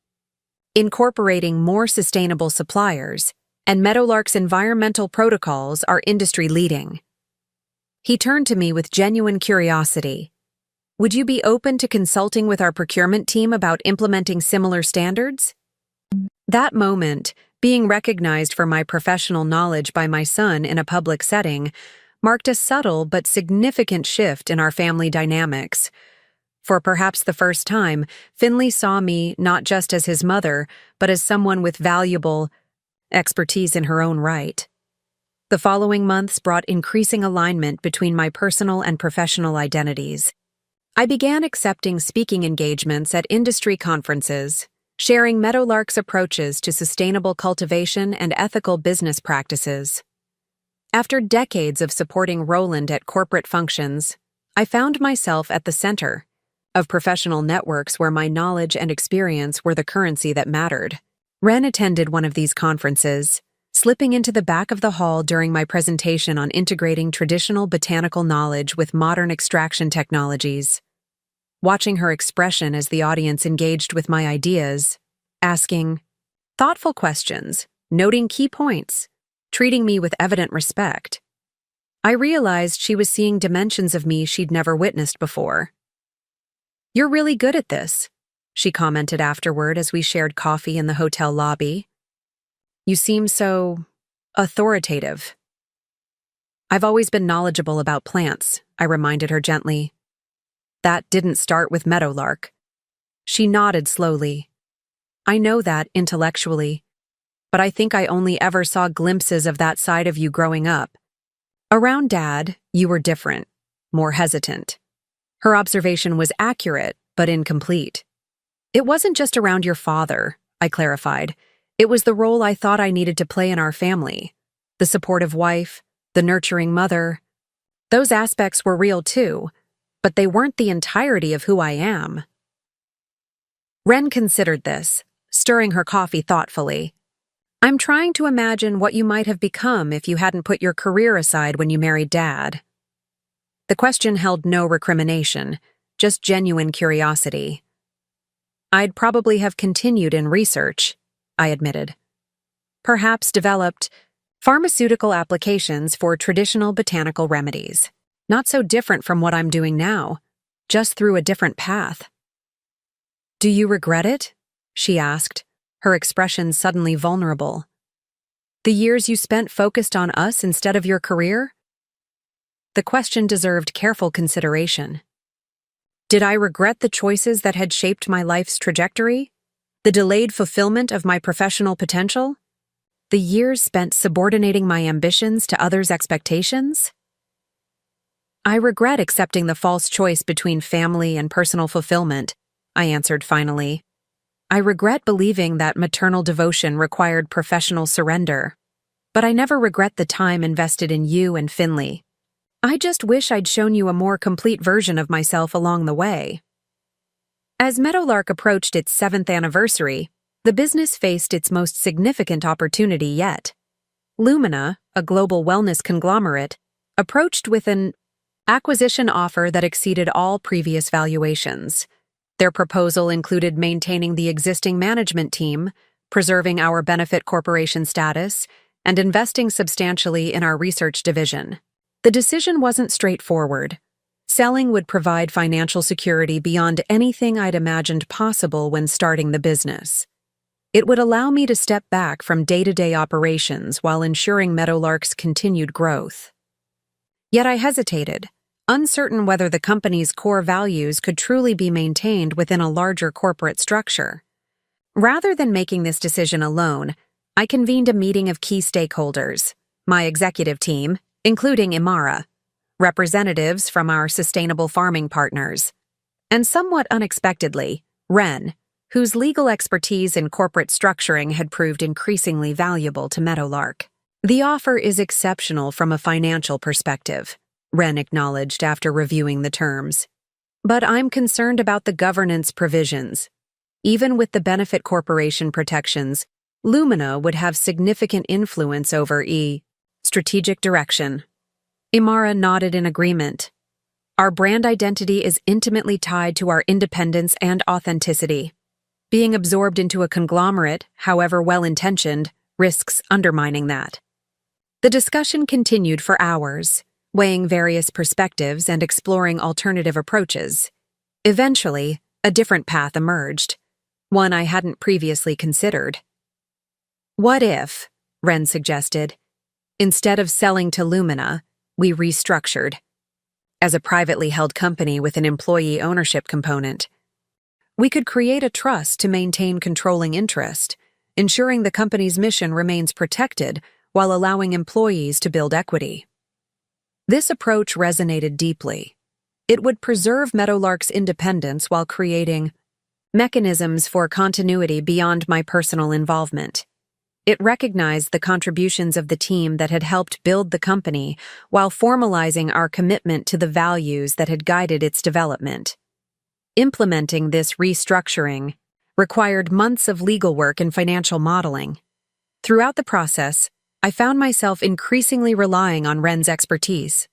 incorporating more sustainable suppliers, and Meadowlark's environmental protocols are industry-leading. He turned to me with genuine curiosity. Would you be open to consulting with our procurement team about implementing similar standards? That moment, being recognized for my professional knowledge by my son in a public setting, marked a subtle but significant shift in our family dynamics. For perhaps the first time, Finley saw me not just as his mother, but as someone with valuable expertise in her own right. The following months brought increasing alignment between my personal and professional identities. I began accepting speaking engagements at industry conferences, sharing Meadowlark's approaches to sustainable cultivation and ethical business practices. After decades of supporting Roland at corporate functions, I found myself at the center of professional networks where my knowledge and experience were the currency that mattered. Wren attended one of these conferences, slipping into the back of the hall during my presentation on integrating traditional botanical knowledge with modern extraction technologies. Watching her expression as the audience engaged with my ideas, asking thoughtful questions, noting key points, treating me with evident respect, I realized she was seeing dimensions of me she'd never witnessed before. You're really good at this, she commented afterward as we shared coffee in the hotel lobby. You seem so authoritative. I've always been knowledgeable about plants, I reminded her gently. That didn't start with Meadowlark. She nodded slowly. I know that intellectually, but I think I only ever saw glimpses of that side of you growing up. Around Dad, you were different, more hesitant. Her observation was accurate, but incomplete. It wasn't just around your father, I clarified. It was the role I thought I needed to play in our family. The supportive wife, the nurturing mother, Those aspects were real too, but they weren't the entirety of who I am. Ren considered this, stirring her coffee thoughtfully. I'm trying to imagine what you might have become if you hadn't put your career aside when you married Dad. The question held no recrimination, just genuine curiosity. I'd probably have continued in research, I admitted. Perhaps developed pharmaceutical applications for traditional botanical remedies. Not so different from what I'm doing now, just through a different path. Do you regret it? She asked, her expression suddenly vulnerable. The years you spent focused on us instead of your career? The question deserved careful consideration. Did I regret the choices that had shaped my life's trajectory? The delayed fulfillment of my professional potential? The years spent subordinating my ambitions to others' expectations? I regret accepting the false choice between family and personal fulfillment, I answered finally. I regret believing that maternal devotion required professional surrender. But I never regret the time invested in you and Finley. I just wish I'd shown you a more complete version of myself along the way. As Meadowlark approached its 7th anniversary, the business faced its most significant opportunity yet. Lumina, a global wellness conglomerate, approached with an acquisition offer that exceeded all previous valuations. Their proposal included maintaining the existing management team, preserving our benefit corporation status, and investing substantially in our research division. The decision wasn't straightforward. Selling would provide financial security beyond anything I'd imagined possible when starting the business. It would allow me to step back from day-to-day operations while ensuring Meadowlark's continued growth. Yet I hesitated, uncertain whether the company's core values could truly be maintained within a larger corporate structure. Rather than making this decision alone, I convened a meeting of key stakeholders, my executive team, including Imara, representatives from our sustainable farming partners, and somewhat unexpectedly, Ren, whose legal expertise in corporate structuring had proved increasingly valuable to Meadowlark. The offer is exceptional from a financial perspective, Ren acknowledged after reviewing the terms. But I'm concerned about the governance provisions. Even with the benefit corporation protections, Lumina would have significant influence over strategic direction. Imara nodded in agreement. Our brand identity is intimately tied to our independence and authenticity. Being absorbed into a conglomerate, however well-intentioned, risks undermining that. The discussion continued for hours, weighing various perspectives and exploring alternative approaches. Eventually, a different path emerged, one I hadn't previously considered. What if, Ren suggested, instead of selling to Lumina, we restructured? As a privately held company with an employee ownership component, we could create a trust to maintain controlling interest, ensuring the company's mission remains protected while allowing employees to build equity. This approach resonated deeply. It would preserve Meadowlark's independence while creating mechanisms for continuity beyond my personal involvement. It recognized the contributions of the team that had helped build the company while formalizing our commitment to the values that had guided its development. Implementing this restructuring required months of legal work and financial modeling. Throughout the process, I found myself increasingly relying on Ren's expertise.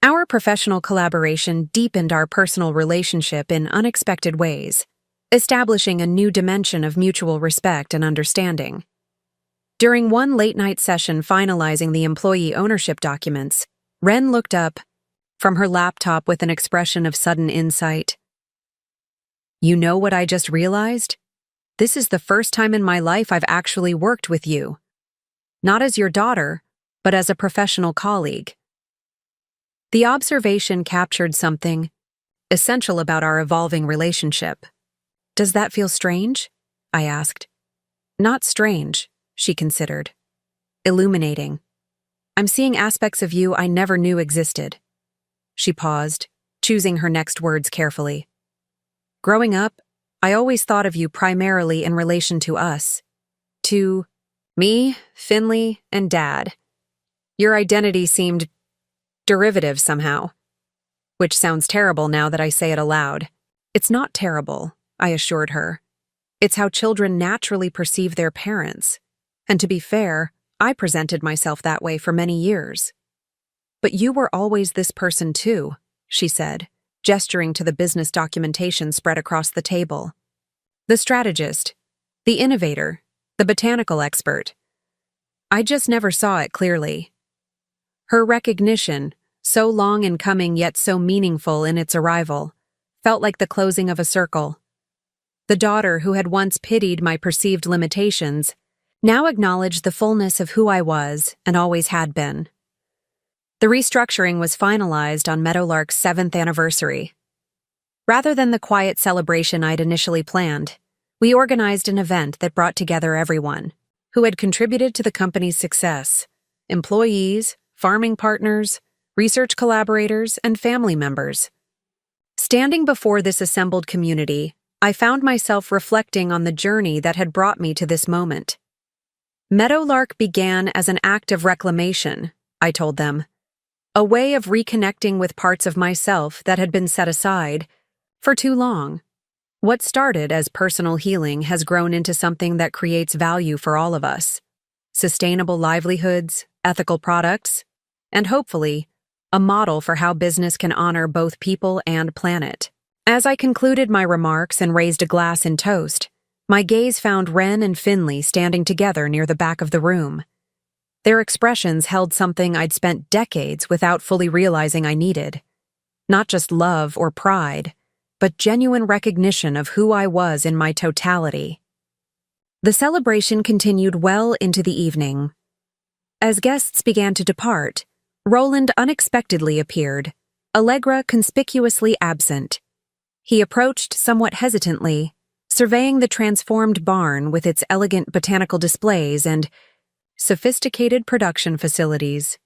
Our professional collaboration deepened our personal relationship in unexpected ways, establishing a new dimension of mutual respect and understanding. During one late-night session finalizing the employee ownership documents, Ren looked up from her laptop with an expression of sudden insight. You know what I just realized? This is the first time in my life I've actually worked with you. Not as your daughter, but as a professional colleague. The observation captured something essential about our evolving relationship. Does that feel strange? I asked. Not strange, she considered. Illuminating. I'm seeing aspects of you I never knew existed. She paused, choosing her next words carefully. Growing up, I always thought of you primarily in relation to us. To me, Finley, and Dad. Your identity seemed derivative somehow. Which sounds terrible now that I say it aloud. It's not terrible, I assured her. It's how children naturally perceive their parents. And to be fair, I presented myself that way for many years. But you were always this person too, she said, gesturing to the business documentation spread across the table. The strategist, the innovator, the botanical expert. I just never saw it clearly. Her recognition, so long in coming yet so meaningful in its arrival, felt like the closing of a circle. The daughter who had once pitied my perceived limitations now acknowledged the fullness of who I was and always had been. The restructuring was finalized on Meadowlark's 7th anniversary. Rather than the quiet celebration I'd initially planned, we organized an event that brought together everyone who had contributed to the company's success: employees, farming partners, research collaborators, and family members. Standing before this assembled community, I found myself reflecting on the journey that had brought me to this moment. Meadowlark began as an act of reclamation, I told them, a way of reconnecting with parts of myself that had been set aside for too long. What started as personal healing has grown into something that creates value for all of us: sustainable livelihoods, ethical products, and hopefully, a model for how business can honor both people and planet. As I concluded my remarks and raised a glass in toast, my gaze found Wren and Finley standing together near the back of the room. Their expressions held something I'd spent decades without fully realizing I needed. Not just love or pride, but genuine recognition of who I was in my totality. The celebration continued well into the evening. As guests began to depart, Roland unexpectedly appeared, Allegra conspicuously absent. He approached somewhat hesitantly, surveying the transformed barn with its elegant botanical displays and sophisticated production facilities.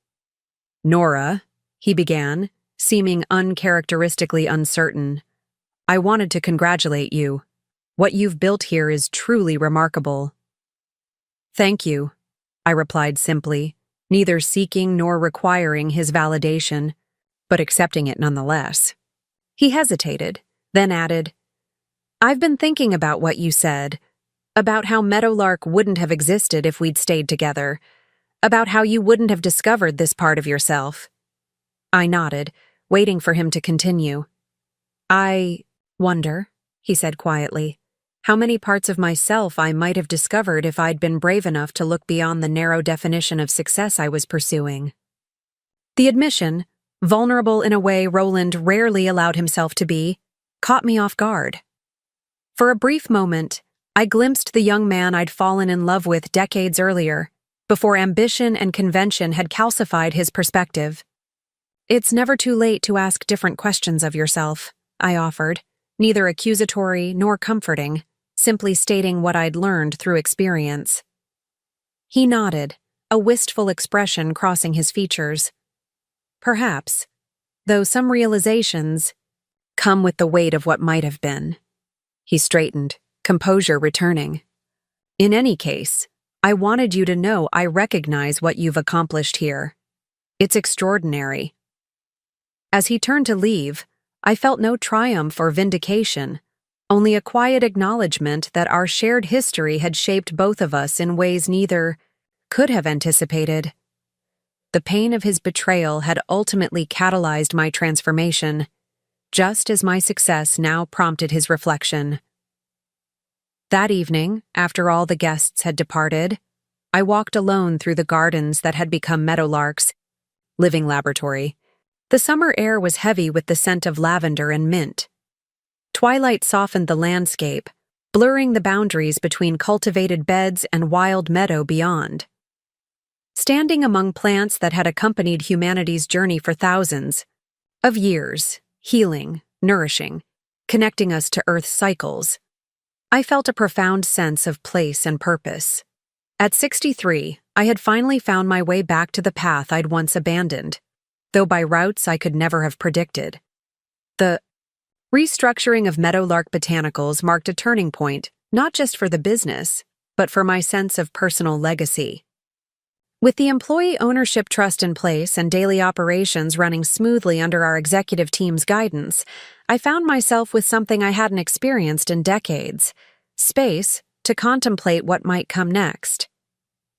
"Nora," he began, seeming uncharacteristically uncertain, "I wanted to congratulate you. What you've built here is truly remarkable." "Thank you," I replied simply, neither seeking nor requiring his validation, but accepting it nonetheless. He hesitated, then added, "I've been thinking about what you said, about how Meadowlark wouldn't have existed if we'd stayed together, about how you wouldn't have discovered this part of yourself." I nodded, waiting for him to continue. "I wonder," he said quietly, "how many parts of myself I might have discovered if I'd been brave enough to look beyond the narrow definition of success I was pursuing." The admission, vulnerable in a way Roland rarely allowed himself to be, caught me off guard. For a brief moment, I glimpsed the young man I'd fallen in love with decades earlier, before ambition and convention had calcified his perspective. "It's never too late to ask different questions of yourself," I offered, neither accusatory nor comforting, simply stating what I'd learned through experience. He nodded, a wistful expression crossing his features. "Perhaps, though some realizations come with the weight of what might have been." He straightened, composure returning. "In any case, I wanted you to know I recognize what you've accomplished here. It's extraordinary." As he turned to leave, I felt no triumph or vindication, only a quiet acknowledgement that our shared history had shaped both of us in ways neither could have anticipated. The pain of his betrayal had ultimately catalyzed my transformation, just as my success now prompted his reflection. That evening, after all the guests had departed, I walked alone through the gardens that had become Meadowlark's living laboratory. The summer air was heavy with the scent of lavender and mint. Twilight softened the landscape, blurring the boundaries between cultivated beds and wild meadow beyond. Standing among plants that had accompanied humanity's journey for thousands of years, healing, nourishing, connecting us to Earth's cycles, I felt a profound sense of place and purpose. At 63, I had finally found my way back to the path I'd once abandoned, though by routes I could never have predicted. The restructuring of Meadowlark Botanicals marked a turning point, not just for the business, but for my sense of personal legacy. With the employee ownership trust in place and daily operations running smoothly under our executive team's guidance, I found myself with something I hadn't experienced in decades: space to contemplate what might come next.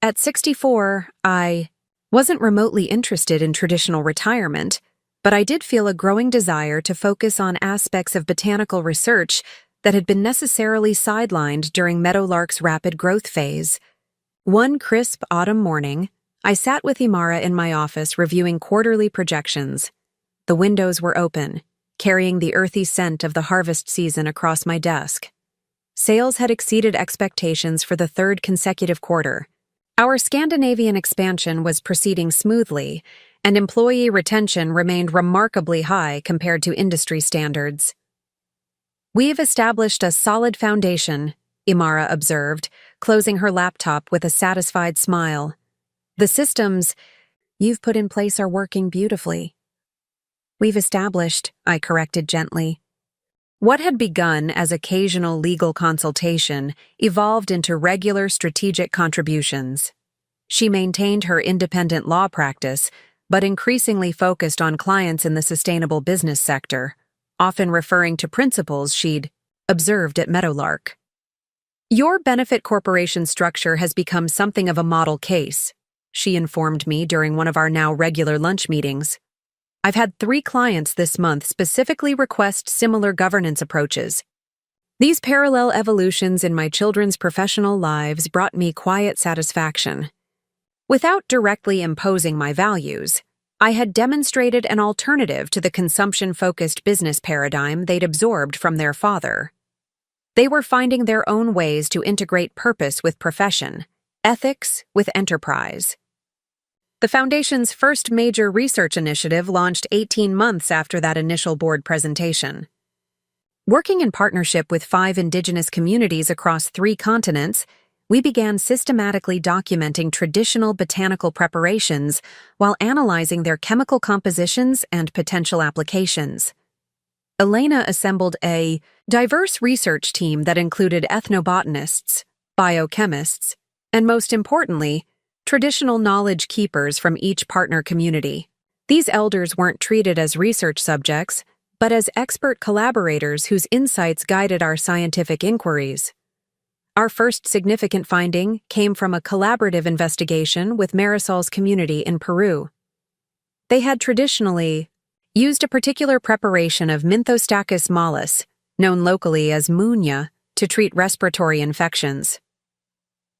At 64, I wasn't remotely interested in traditional retirement, but I did feel a growing desire to focus on aspects of botanical research that had been necessarily sidelined during Meadowlark's rapid growth phase. One crisp autumn morning, I sat with Imara in my office reviewing quarterly projections. The windows were open, carrying the earthy scent of the harvest season across my desk. Sales had exceeded expectations for the third consecutive quarter. Our Scandinavian expansion was proceeding smoothly, and employee retention remained remarkably high compared to industry standards. "We've established a solid foundation," Imara observed, closing her laptop with a satisfied smile. "The systems you've put in place are working beautifully." "We've established," I corrected gently. What had begun as occasional legal consultation evolved into regular strategic contributions. She maintained her independent law practice, but increasingly focused on clients in the sustainable business sector, often referring to principles she'd observed at Meadowlark. "Your benefit corporation structure has become something of a model case," she informed me during one of our now regular lunch meetings. "I've had 3 clients this month specifically request similar governance approaches. These parallel evolutions in my children's professional lives brought me quiet satisfaction. Without directly imposing my values, I had demonstrated an alternative to the consumption-focused business paradigm they'd absorbed from their father. They were finding their own ways to integrate purpose with profession, ethics with enterprise." The Foundation's first major research initiative launched 18 months after that initial board presentation. Working in partnership with 5 indigenous communities across 3 continents, we began systematically documenting traditional botanical preparations while analyzing their chemical compositions and potential applications. Elena assembled a diverse research team that included ethnobotanists, biochemists, and most importantly, traditional knowledge keepers from each partner community. These elders weren't treated as research subjects, but as expert collaborators whose insights guided our scientific inquiries. Our first significant finding came from a collaborative investigation with Marisol's community in Peru. They had traditionally used a particular preparation of Minthostachys mollis, known locally as munya, to treat respiratory infections.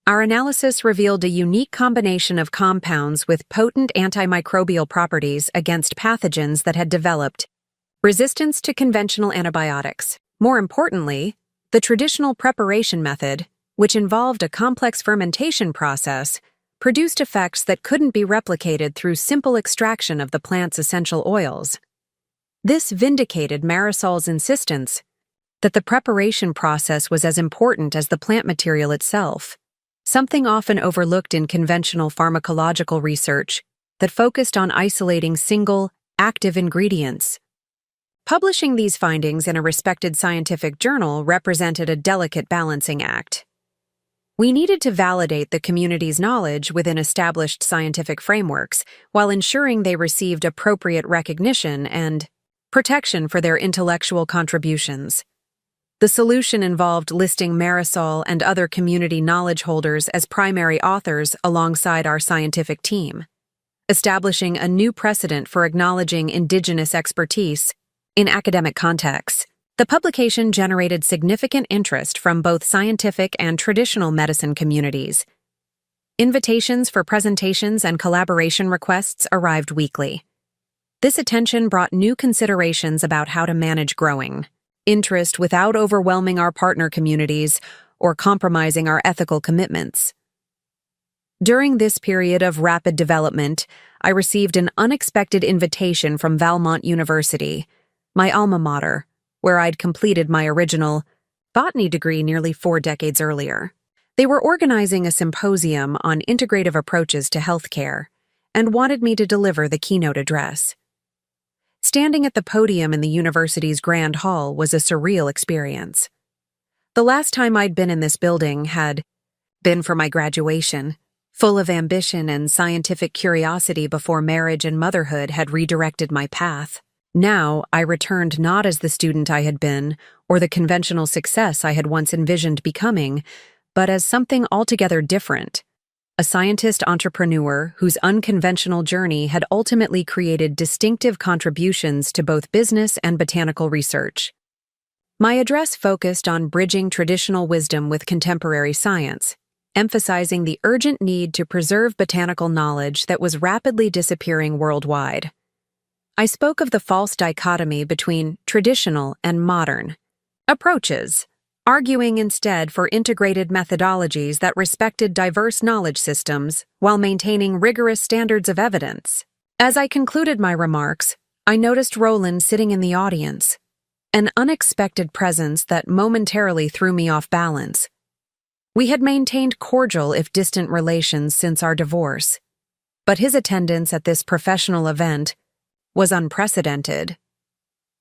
Our analysis revealed a unique combination of compounds with potent antimicrobial properties against pathogens that had developed resistance to conventional antibiotics. More importantly, the traditional preparation method, which involved a complex fermentation process, produced effects that couldn't be replicated through simple extraction of the plant's essential oils. This vindicated Marisol's insistence that the preparation process was as important as the plant material itself, something often overlooked in conventional pharmacological research that focused on isolating single, active ingredients. Publishing these findings in a respected scientific journal represented a delicate balancing act. We needed to validate the community's knowledge within established scientific frameworks while ensuring they received appropriate recognition and protection for their intellectual contributions. The solution involved listing Marisol and other community knowledge holders as primary authors alongside our scientific team, establishing a new precedent for acknowledging indigenous expertise in academic contexts. The publication generated significant interest from both scientific and traditional medicine communities. Invitations for presentations and collaboration requests arrived weekly. This attention brought new considerations about how to manage growing interest without overwhelming our partner communities or compromising our ethical commitments. During this period of rapid development, I received an unexpected invitation from Valmont University, my alma mater, where I'd completed my original botany degree nearly 4 decades earlier. They were organizing a symposium on integrative approaches to healthcare and wanted me to deliver the keynote address. Standing at the podium in the university's grand hall was a surreal experience. The last time I'd been in this building had been for my graduation, Full of ambition and scientific curiosity before marriage and motherhood had redirected my path. Now, I returned not as the student I had been, or the conventional success I had once envisioned becoming, but as something altogether different. A scientist entrepreneur whose unconventional journey had ultimately created distinctive contributions to both business and botanical research. My address focused on bridging traditional wisdom with contemporary science, emphasizing the urgent need to preserve botanical knowledge that was rapidly disappearing worldwide. I spoke of the false dichotomy between traditional and modern approaches, arguing instead for integrated methodologies that respected diverse knowledge systems while maintaining rigorous standards of evidence. As I concluded my remarks, I noticed Roland sitting in the audience, an unexpected presence that momentarily threw me off balance. We had maintained cordial if distant relations since our divorce, but his attendance at this professional event was unprecedented.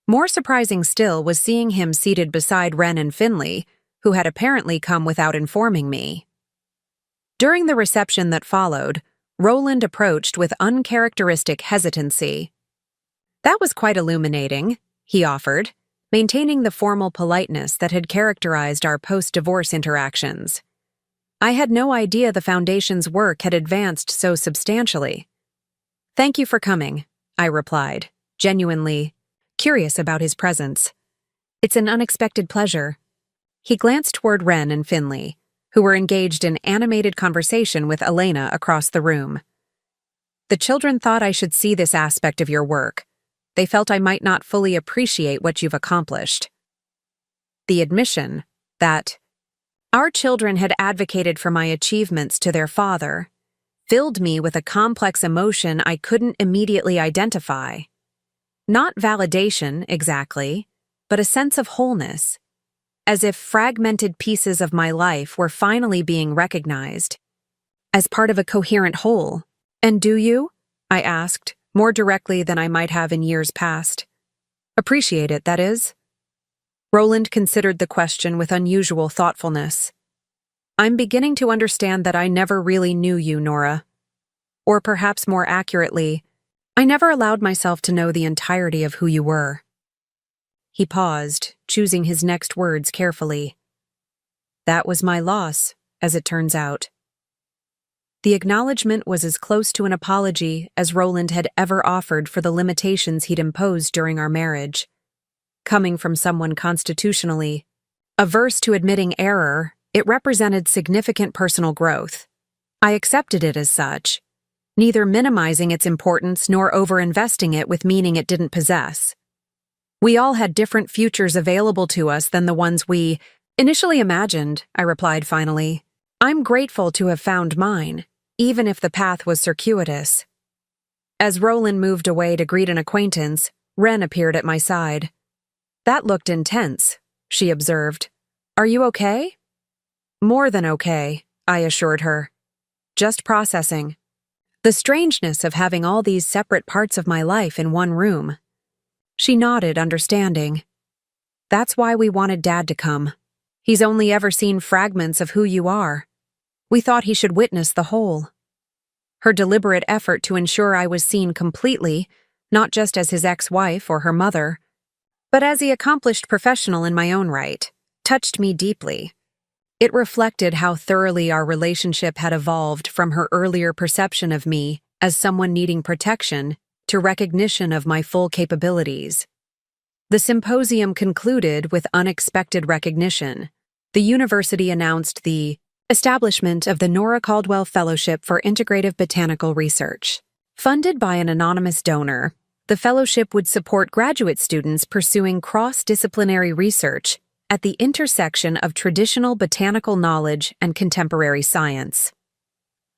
More surprising still was seeing him seated beside Wren and Finley, who had apparently come without informing me. During the reception that followed, Roland approached with uncharacteristic hesitancy. "That was quite illuminating," he offered, maintaining the formal politeness that had characterized our post-divorce interactions. I had no idea the Foundation's work had advanced so substantially. "Thank you for coming," I replied, genuinely curious about his presence. "It's an unexpected pleasure." He glanced toward Wren and Finley, who were engaged in animated conversation with Elena across the room. "The children thought I should see this aspect of your work. They felt I might not fully appreciate what you've accomplished." The admission that our children had advocated for my achievements to their father filled me with a complex emotion I couldn't immediately identify. Not validation, exactly, but a sense of wholeness, as if fragmented pieces of my life were finally being recognized as part of a coherent whole. "And do you?" I asked, more directly than I might have in years past. "Appreciate it, that is?" Roland considered the question with unusual thoughtfulness. "I'm beginning to understand that I never really knew you, Nora. Or perhaps more accurately, I never allowed myself to know the entirety of who you were." He paused, choosing his next words carefully. "That was my loss, as it turns out." The acknowledgement was as close to an apology as Roland had ever offered for the limitations he'd imposed during our marriage. Coming from someone constitutionally averse to admitting error, it represented significant personal growth. I accepted it as such, neither minimizing its importance nor overinvesting it with meaning it didn't possess. We all had different futures available to us than the ones we initially imagined, I replied finally. "I'm grateful to have found mine, even if the path was circuitous." As Roland moved away to greet an acquaintance, Wren appeared at my side. "That looked intense," she observed. "Are you okay?" "More than okay," I assured her. "Just processing. The strangeness of having all these separate parts of my life in one room." She nodded, understanding. "That's why we wanted Dad to come. He's only ever seen fragments of who you are. We thought he should witness the whole." Her deliberate effort to ensure I was seen completely, not just as his ex-wife or her mother, but as the accomplished professional in my own right, touched me deeply. It reflected how thoroughly our relationship had evolved from her earlier perception of me as someone needing protection to recognition of my full capabilities. The symposium concluded with unexpected recognition. The university announced the establishment of the Nora Caldwell Fellowship for Integrative Botanical Research. Funded by an anonymous donor, the fellowship would support graduate students pursuing cross-disciplinary research at the intersection of traditional botanical knowledge and contemporary science.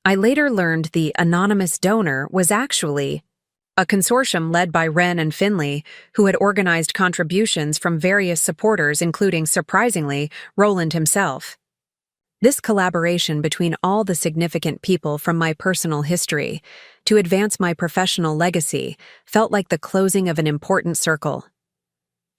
I later learned the anonymous donor was actually a consortium led by Wren and Finley, who had organized contributions from various supporters, including, surprisingly, Roland himself. This collaboration between all the significant people from my personal history to advance my professional legacy felt like the closing of an important circle.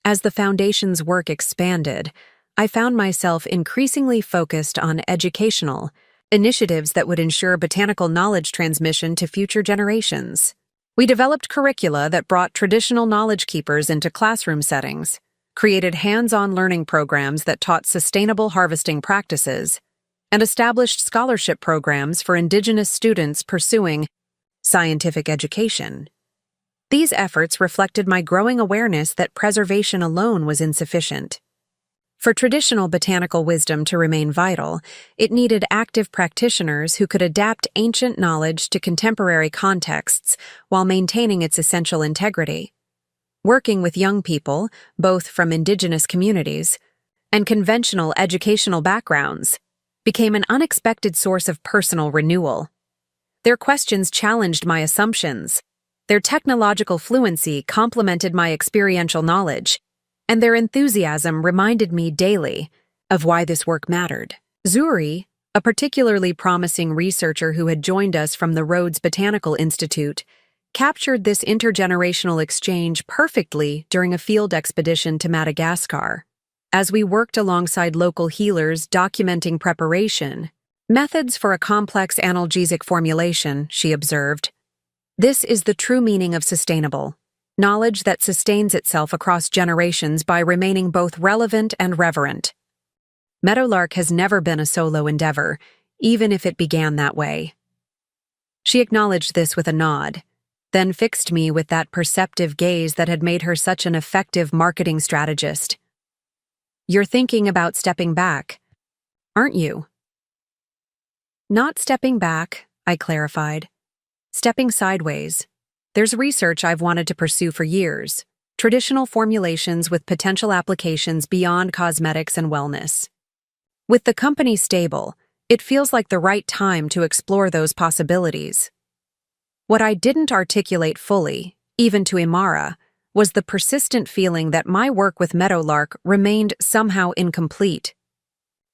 As the Foundation's work expanded, I found myself increasingly focused on educational, initiatives that would ensure botanical knowledge transmission to future generations. We developed curricula that brought traditional knowledge keepers into classroom settings, created hands-on learning programs that taught sustainable harvesting practices, and established scholarship programs for Indigenous students pursuing scientific education. These efforts reflected my growing awareness that preservation alone was insufficient. For traditional botanical wisdom to remain vital, it needed active practitioners who could adapt ancient knowledge to contemporary contexts while maintaining its essential integrity. Working with young people, both from Indigenous communities and conventional educational backgrounds, became an unexpected source of personal renewal. Their questions challenged my assumptions. Their technological fluency complemented my experiential knowledge, and their enthusiasm reminded me daily of why this work mattered. Zuri, a particularly promising researcher who had joined us from the Rhodes Botanical Institute, captured this intergenerational exchange perfectly during a field expedition to Madagascar. As we worked alongside local healers documenting preparation, methods for a complex analgesic formulation, she observed, "This is the true meaning of sustainable. Knowledge that sustains itself across generations by remaining both relevant and reverent." Meadowlark has never been a solo endeavor, even if it began that way. She acknowledged this with a nod, then fixed me with that perceptive gaze that had made her such an effective marketing strategist. "You're thinking about stepping back, aren't you?" "Not stepping back," I clarified. "Stepping sideways. There's research I've wanted to pursue for years, traditional formulations with potential applications beyond cosmetics and wellness. With the company stable, it feels like the right time to explore those possibilities." What I didn't articulate fully, even to Imara, was the persistent feeling that my work with Meadowlark remained somehow incomplete.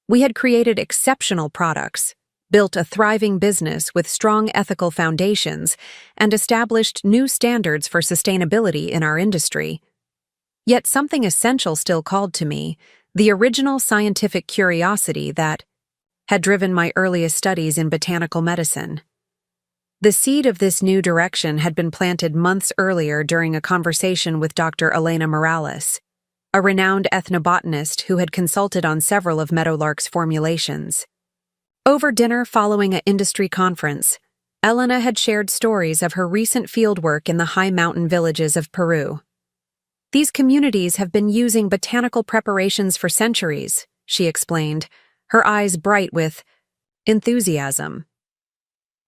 We had created exceptional products, built a thriving business with strong ethical foundations, and established new standards for sustainability in our industry. Yet something essential still called to me, the original scientific curiosity that had driven my earliest studies in botanical medicine. The seed of this new direction had been planted months earlier during a conversation with Dr. Elena Morales, a renowned ethnobotanist who had consulted on several of Meadowlark's formulations. Over dinner following an industry conference, Elena had shared stories of her recent fieldwork in the high mountain villages of Peru. "These communities have been using botanical preparations for centuries," she explained, her eyes bright with enthusiasm.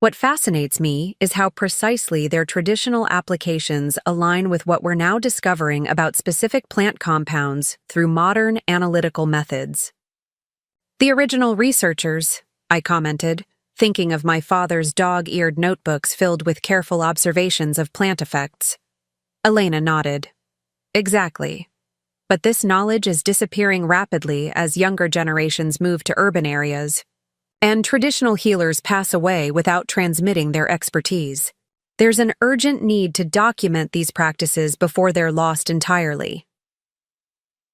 "What fascinates me is how precisely their traditional applications align with what we're now discovering about specific plant compounds through modern analytical methods." "The original researchers," I commented, thinking of my father's dog-eared notebooks filled with careful observations of plant effects. Elena nodded. "Exactly. But this knowledge is disappearing rapidly as younger generations move to urban areas, and traditional healers pass away without transmitting their expertise. There's an urgent need to document these practices before they're lost entirely."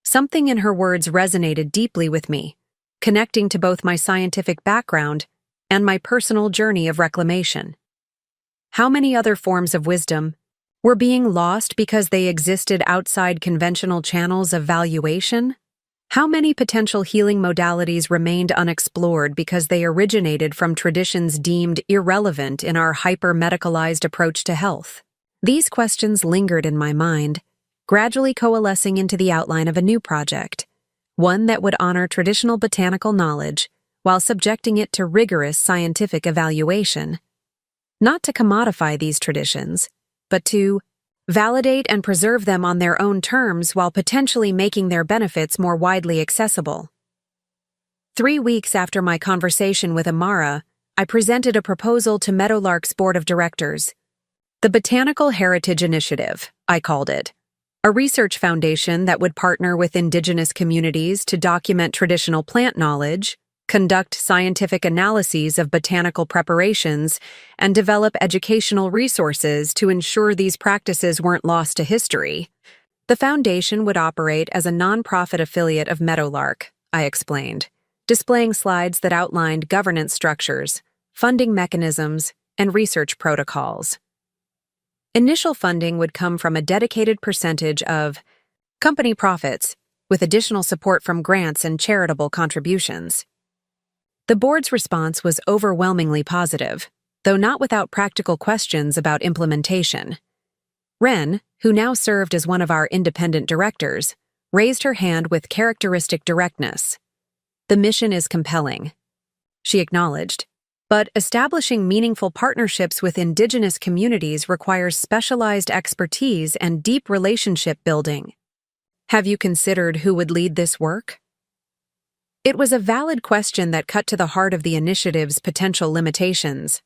Something in her words resonated deeply with me, connecting to both my scientific background and my personal journey of reclamation. How many other forms of wisdom were being lost because they existed outside conventional channels of valuation? How many potential healing modalities remained unexplored because they originated from traditions deemed irrelevant in our hyper-medicalized approach to health? These questions lingered in my mind, gradually coalescing into the outline of a new project, one that would honor traditional botanical knowledge while subjecting it to rigorous scientific evaluation. Not to commodify these traditions, but to validate and preserve them on their own terms while potentially making their benefits more widely accessible. 3 weeks after my conversation with Imara, I presented a proposal to Meadowlark's board of directors. The Botanical Heritage Initiative, I called it, a research foundation that would partner with Indigenous communities to document traditional plant knowledge, conduct scientific analyses of botanical preparations, and develop educational resources to ensure these practices weren't lost to history. The foundation would operate as a nonprofit affiliate of Meadowlark, I explained, displaying slides that outlined governance structures, funding mechanisms, and research protocols. Initial funding would come from a dedicated percentage of company profits, with additional support from grants and charitable contributions. The board's response was overwhelmingly positive, though not without practical questions about implementation. Ren, who now served as one of our independent directors, raised her hand with characteristic directness. "The mission is compelling," she acknowledged, "but establishing meaningful partnerships with indigenous communities requires specialized expertise and deep relationship building. Have you considered who would lead this work?" It was a valid question that cut to the heart of the initiative's potential limitations.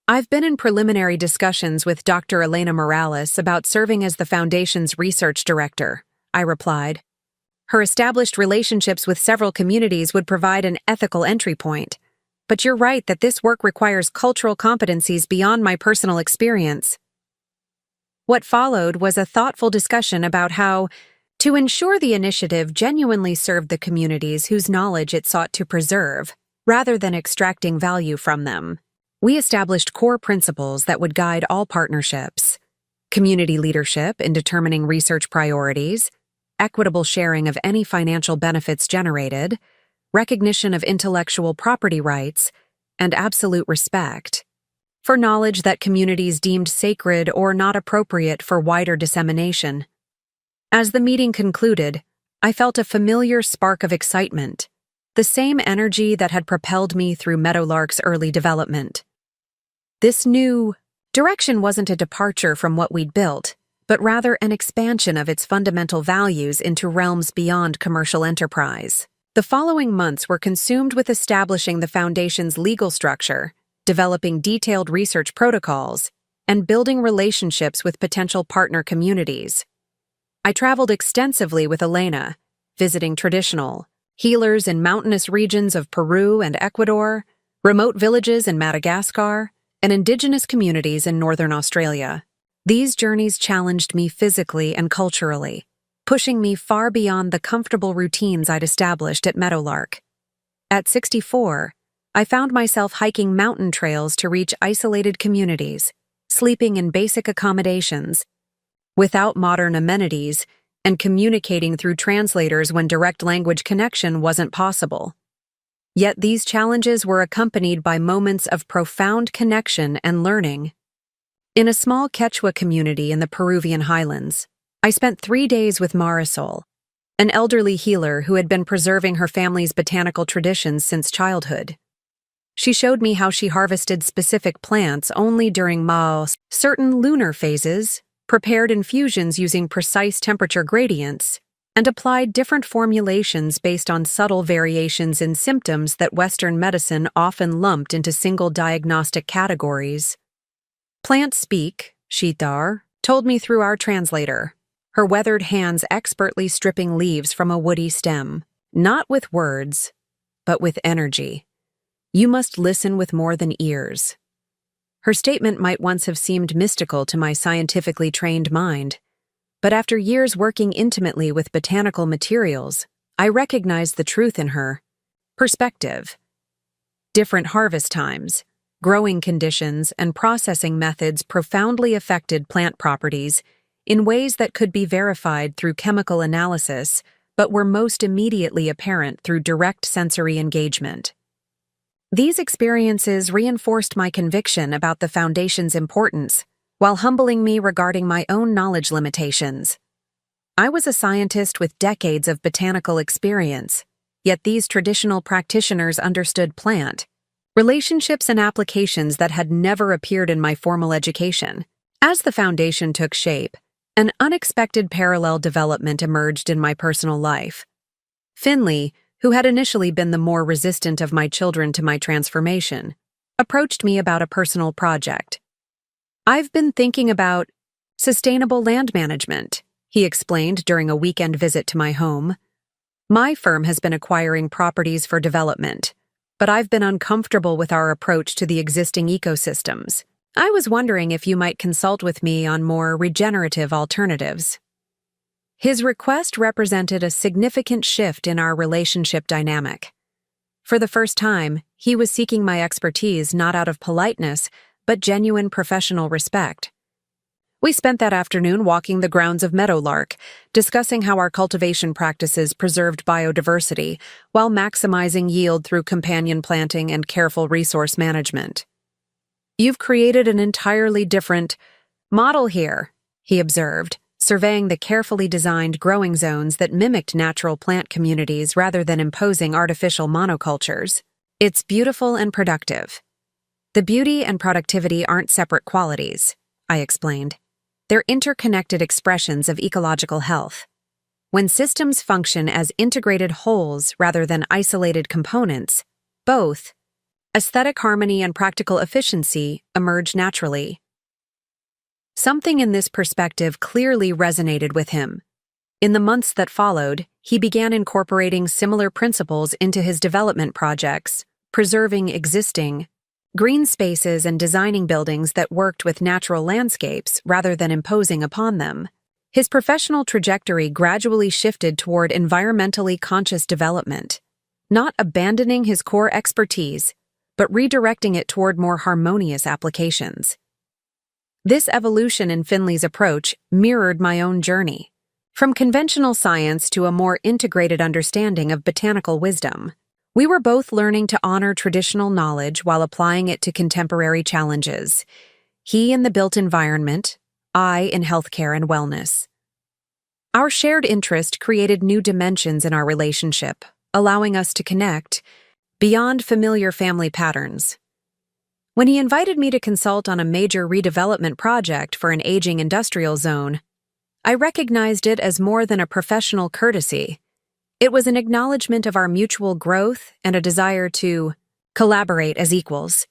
"I've been in preliminary discussions with Dr. Elena Morales about serving as the Foundation's research director," I replied. "Her established relationships with several communities would provide an ethical entry point. But you're right that this work requires cultural competencies beyond my personal experience." What followed was a thoughtful discussion about how to ensure the initiative genuinely served the communities whose knowledge it sought to preserve, rather than extracting value from them. We established core principles that would guide all partnerships: community leadership in determining research priorities, equitable sharing of any financial benefits generated, recognition of intellectual property rights, and absolute respect for knowledge that communities deemed sacred or not appropriate for wider dissemination. As the meeting concluded, I felt a familiar spark of excitement, the same energy that had propelled me through Meadowlark's early development. This new direction wasn't a departure from what we'd built, but rather an expansion of its fundamental values into realms beyond commercial enterprise. The following months were consumed with establishing the Foundation's legal structure, developing detailed research protocols, and building relationships with potential partner communities. I traveled extensively with Elena, visiting traditional healers in mountainous regions of Peru and Ecuador, remote villages in Madagascar, and indigenous communities in northern Australia. These journeys challenged me physically and culturally, pushing me far beyond the comfortable routines I'd established at Meadowlark. At 64, I found myself hiking mountain trails to reach isolated communities, sleeping in basic accommodations, without modern amenities, and communicating through translators when direct language connection wasn't possible. Yet these challenges were accompanied by moments of profound connection and learning. In a small Quechua community in the Peruvian highlands, I spent 3 days with Marisol, an elderly healer who had been preserving her family's botanical traditions since childhood. She showed me how she harvested specific plants only during certain lunar phases, prepared infusions using precise temperature gradients, and applied different formulations based on subtle variations in symptoms that Western medicine often lumped into single diagnostic categories. "Plants speak," Shitar told me through our translator, her weathered hands expertly stripping leaves from a woody stem. "Not with words, but with energy. You must listen with more than ears." Her statement might once have seemed mystical to my scientifically trained mind, but after years working intimately with botanical materials, I recognized the truth in her. Perspective. Different harvest times, growing conditions, and processing methods profoundly affected plant properties in ways that could be verified through chemical analysis, but were most immediately apparent through direct sensory engagement. These experiences reinforced my conviction about the Foundation's importance, while humbling me regarding my own knowledge limitations. I was a scientist with decades of botanical experience, yet these traditional practitioners understood plant relationships and applications that had never appeared in my formal education. As the Foundation took shape, an unexpected parallel development emerged in my personal life. Finley, who had initially been the more resistant of my children to my transformation, approached me about a personal project. "I've been thinking about sustainable land management," he explained during a weekend visit to my home. "My firm has been acquiring properties for development, but I've been uncomfortable with our approach to the existing ecosystems. I was wondering if you might consult with me on more regenerative alternatives." His request represented a significant shift in our relationship dynamic. For the first time, he was seeking my expertise not out of politeness, but genuine professional respect. We spent that afternoon walking the grounds of Meadowlark, discussing how our cultivation practices preserved biodiversity while maximizing yield through companion planting and careful resource management. "You've created an entirely different model here," he observed, surveying the carefully designed growing zones that mimicked natural plant communities rather than imposing artificial monocultures. "It's beautiful and productive." "The beauty and productivity aren't separate qualities," I explained. "They're interconnected expressions of ecological health. When systems function as integrated wholes rather than isolated components, both aesthetic harmony and practical efficiency emerge naturally." Something in this perspective clearly resonated with him. In the months that followed, he began incorporating similar principles into his development projects, preserving existing green spaces and designing buildings that worked with natural landscapes rather than imposing upon them. His professional trajectory gradually shifted toward environmentally conscious development, not abandoning his core expertise, but redirecting it toward more harmonious applications. This evolution in Finley's approach mirrored my own journey, from conventional science to a more integrated understanding of botanical wisdom. We were both learning to honor traditional knowledge while applying it to contemporary challenges. He in the built environment, I in healthcare and wellness. Our shared interest created new dimensions in our relationship, allowing us to connect beyond familiar family patterns. When he invited me to consult on a major redevelopment project for an aging industrial zone, I recognized it as more than a professional courtesy. It was an acknowledgement of our mutual growth and a desire to collaborate as equals.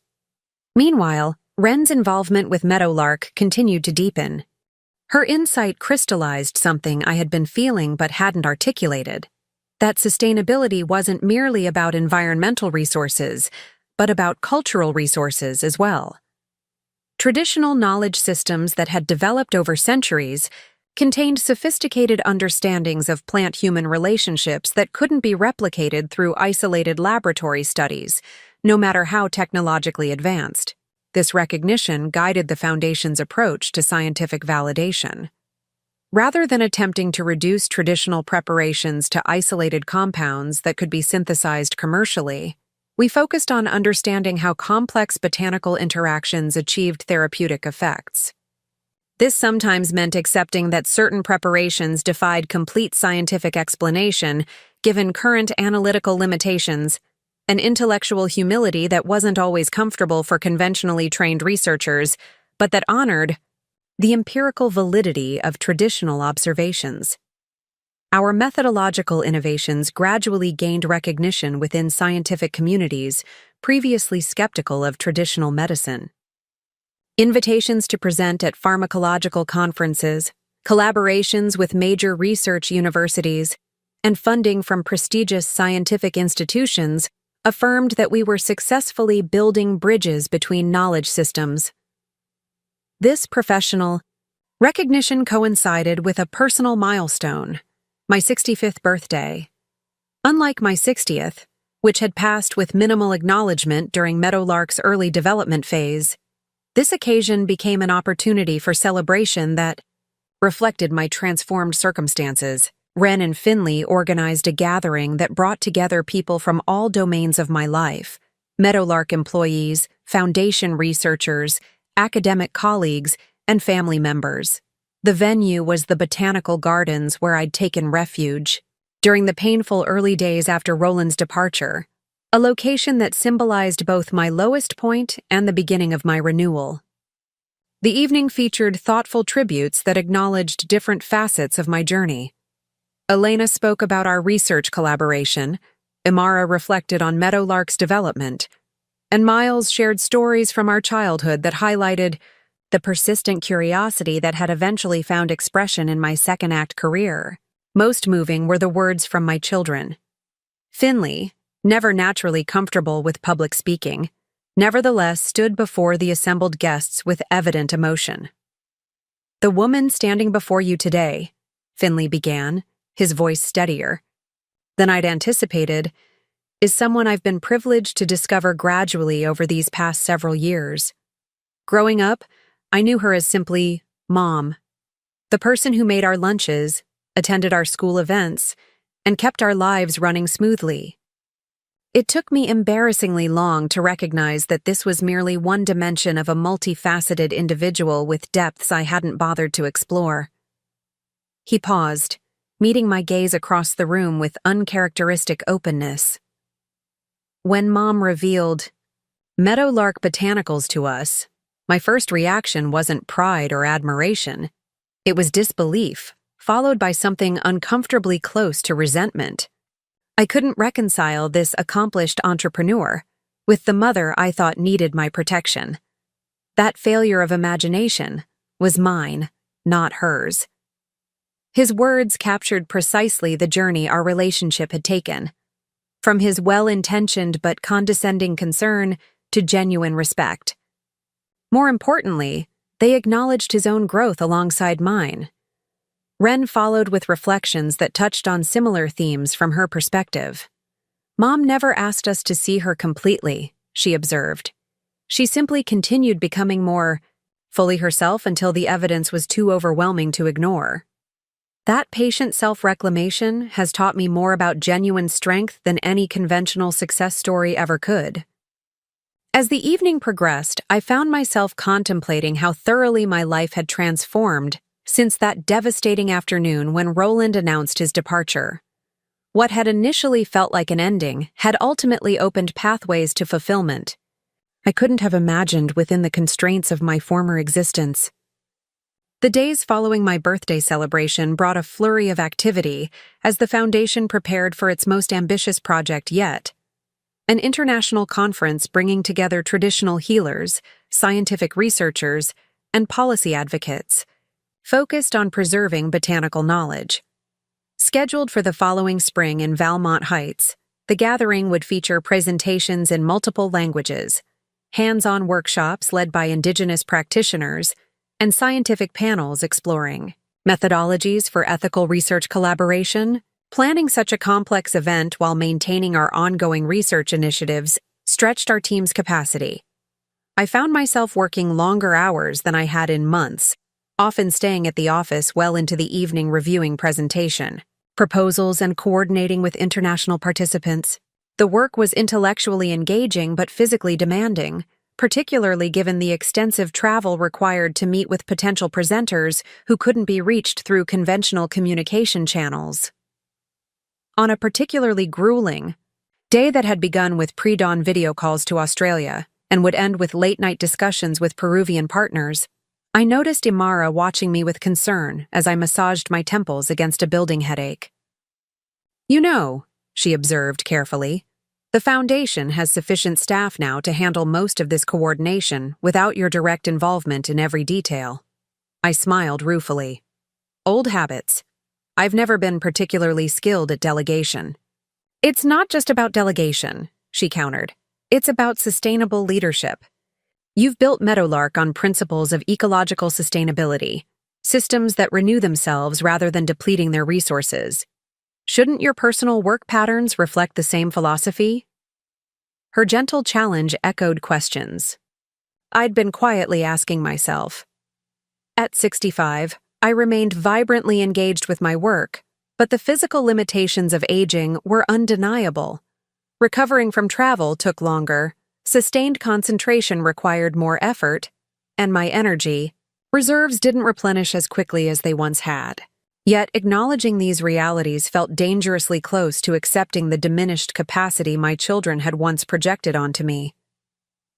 Meanwhile, Wren's involvement with Meadowlark continued to deepen. Her insight crystallized something I had been feeling but hadn't articulated: that sustainability wasn't merely about environmental resources, but about cultural resources as well. Traditional knowledge systems that had developed over centuries contained sophisticated understandings of plant-human relationships that couldn't be replicated through isolated laboratory studies, no matter how technologically advanced. This recognition guided the Foundation's approach to scientific validation. Rather than attempting to reduce traditional preparations to isolated compounds that could be synthesized commercially, we focused on understanding how complex botanical interactions achieved therapeutic effects. This sometimes meant accepting that certain preparations defied complete scientific explanation, given current analytical limitations, an intellectual humility that wasn't always comfortable for conventionally trained researchers, but that honored the empirical validity of traditional observations. Our methodological innovations gradually gained recognition within scientific communities previously skeptical of traditional medicine. Invitations to present at pharmacological conferences, collaborations with major research universities, and funding from prestigious scientific institutions affirmed that we were successfully building bridges between knowledge systems. This professional recognition coincided with a personal milestone: my 65th birthday. Unlike my 60th, which had passed with minimal acknowledgement during Meadowlark's early development phase, this occasion became an opportunity for celebration that reflected my transformed circumstances. Wren and Finley organized a gathering that brought together people from all domains of my life: Meadowlark employees, Foundation researchers, academic colleagues, and family members. The venue was the botanical gardens where I'd taken refuge during the painful early days after Roland's departure, a location that symbolized both my lowest point and the beginning of my renewal. The evening featured thoughtful tributes that acknowledged different facets of my journey. Elena spoke about our research collaboration, Imara reflected on Meadowlark's development, and Miles shared stories from our childhood that highlighted the persistent curiosity that had eventually found expression in my second-act career. Most moving were the words from my children. Finley, never naturally comfortable with public speaking, nevertheless stood before the assembled guests with evident emotion. "The woman standing before you today," Finley began, his voice steadier than I'd anticipated, is someone I've been privileged to discover gradually over these past several years. Growing up, I knew her as simply Mom, the person who made our lunches, attended our school events, and kept our lives running smoothly. It took me embarrassingly long to recognize that this was merely one dimension of a multifaceted individual with depths I hadn't bothered to explore. He paused, meeting my gaze across the room with uncharacteristic openness. When Mom revealed Meadowlark Botanicals to us, my first reaction wasn't pride or admiration. It was disbelief, followed by something uncomfortably close to resentment. I couldn't reconcile this accomplished entrepreneur with the mother I thought needed my protection. That failure of imagination was mine, not hers. His words captured precisely the journey our relationship had taken, from his well-intentioned but condescending concern to genuine respect. More importantly, they acknowledged his own growth alongside mine. Ren followed with reflections that touched on similar themes from her perspective. Mom never asked us to see her completely, she observed. She simply continued becoming more fully herself until the evidence was too overwhelming to ignore. That patient self-reclamation has taught me more about genuine strength than any conventional success story ever could. As the evening progressed, I found myself contemplating how thoroughly my life had transformed since that devastating afternoon when Roland announced his departure. What had initially felt like an ending had ultimately opened pathways to fulfillment I couldn't have imagined within the constraints of my former existence. The days following my birthday celebration brought a flurry of activity as the Foundation prepared for its most ambitious project yet, an international conference bringing together traditional healers, scientific researchers, and policy advocates, focused on preserving botanical knowledge. Scheduled for the following spring in Valmont Heights, the gathering would feature presentations in multiple languages, hands-on workshops led by Indigenous practitioners, and scientific panels exploring methodologies for ethical research collaboration. Planning such a complex event while maintaining our ongoing research initiatives stretched our team's capacity. I found myself working longer hours than I had in months, often staying at the office well into the evening reviewing presentation, proposals, and coordinating with international participants. The work was intellectually engaging but physically demanding, particularly given the extensive travel required to meet with potential presenters who couldn't be reached through conventional communication channels. On a particularly grueling day that had begun with pre-dawn video calls to Australia and would end with late-night discussions with Peruvian partners, I noticed Imara watching me with concern as I massaged my temples against a building headache. "You know," she observed carefully, "the Foundation has sufficient staff now to handle most of this coordination without your direct involvement in every detail." I smiled ruefully. "Old habits. I've never been particularly skilled at delegation." "It's not just about delegation," she countered. "It's about sustainable leadership. You've built Meadowlark on principles of ecological sustainability, systems that renew themselves rather than depleting their resources. Shouldn't your personal work patterns reflect the same philosophy?" Her gentle challenge echoed questions I'd been quietly asking myself. At 65, I remained vibrantly engaged with my work, but the physical limitations of aging were undeniable. Recovering from travel took longer, sustained concentration required more effort, and my energy reserves didn't replenish as quickly as they once had. Yet acknowledging these realities felt dangerously close to accepting the diminished capacity my children had once projected onto me.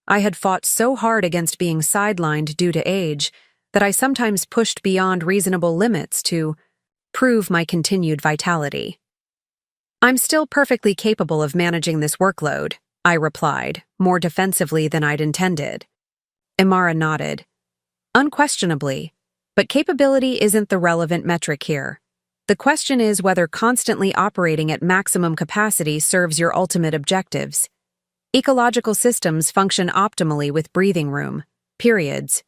I had fought so hard against being sidelined due to age that I sometimes pushed beyond reasonable limits to prove my continued vitality. "I'm still perfectly capable of managing this workload," I replied, more defensively than I'd intended. Imara nodded. "Unquestionably, but capability isn't the relevant metric here. The question is whether constantly operating at maximum capacity serves your ultimate objectives. Ecological systems function optimally with breathing room, periods,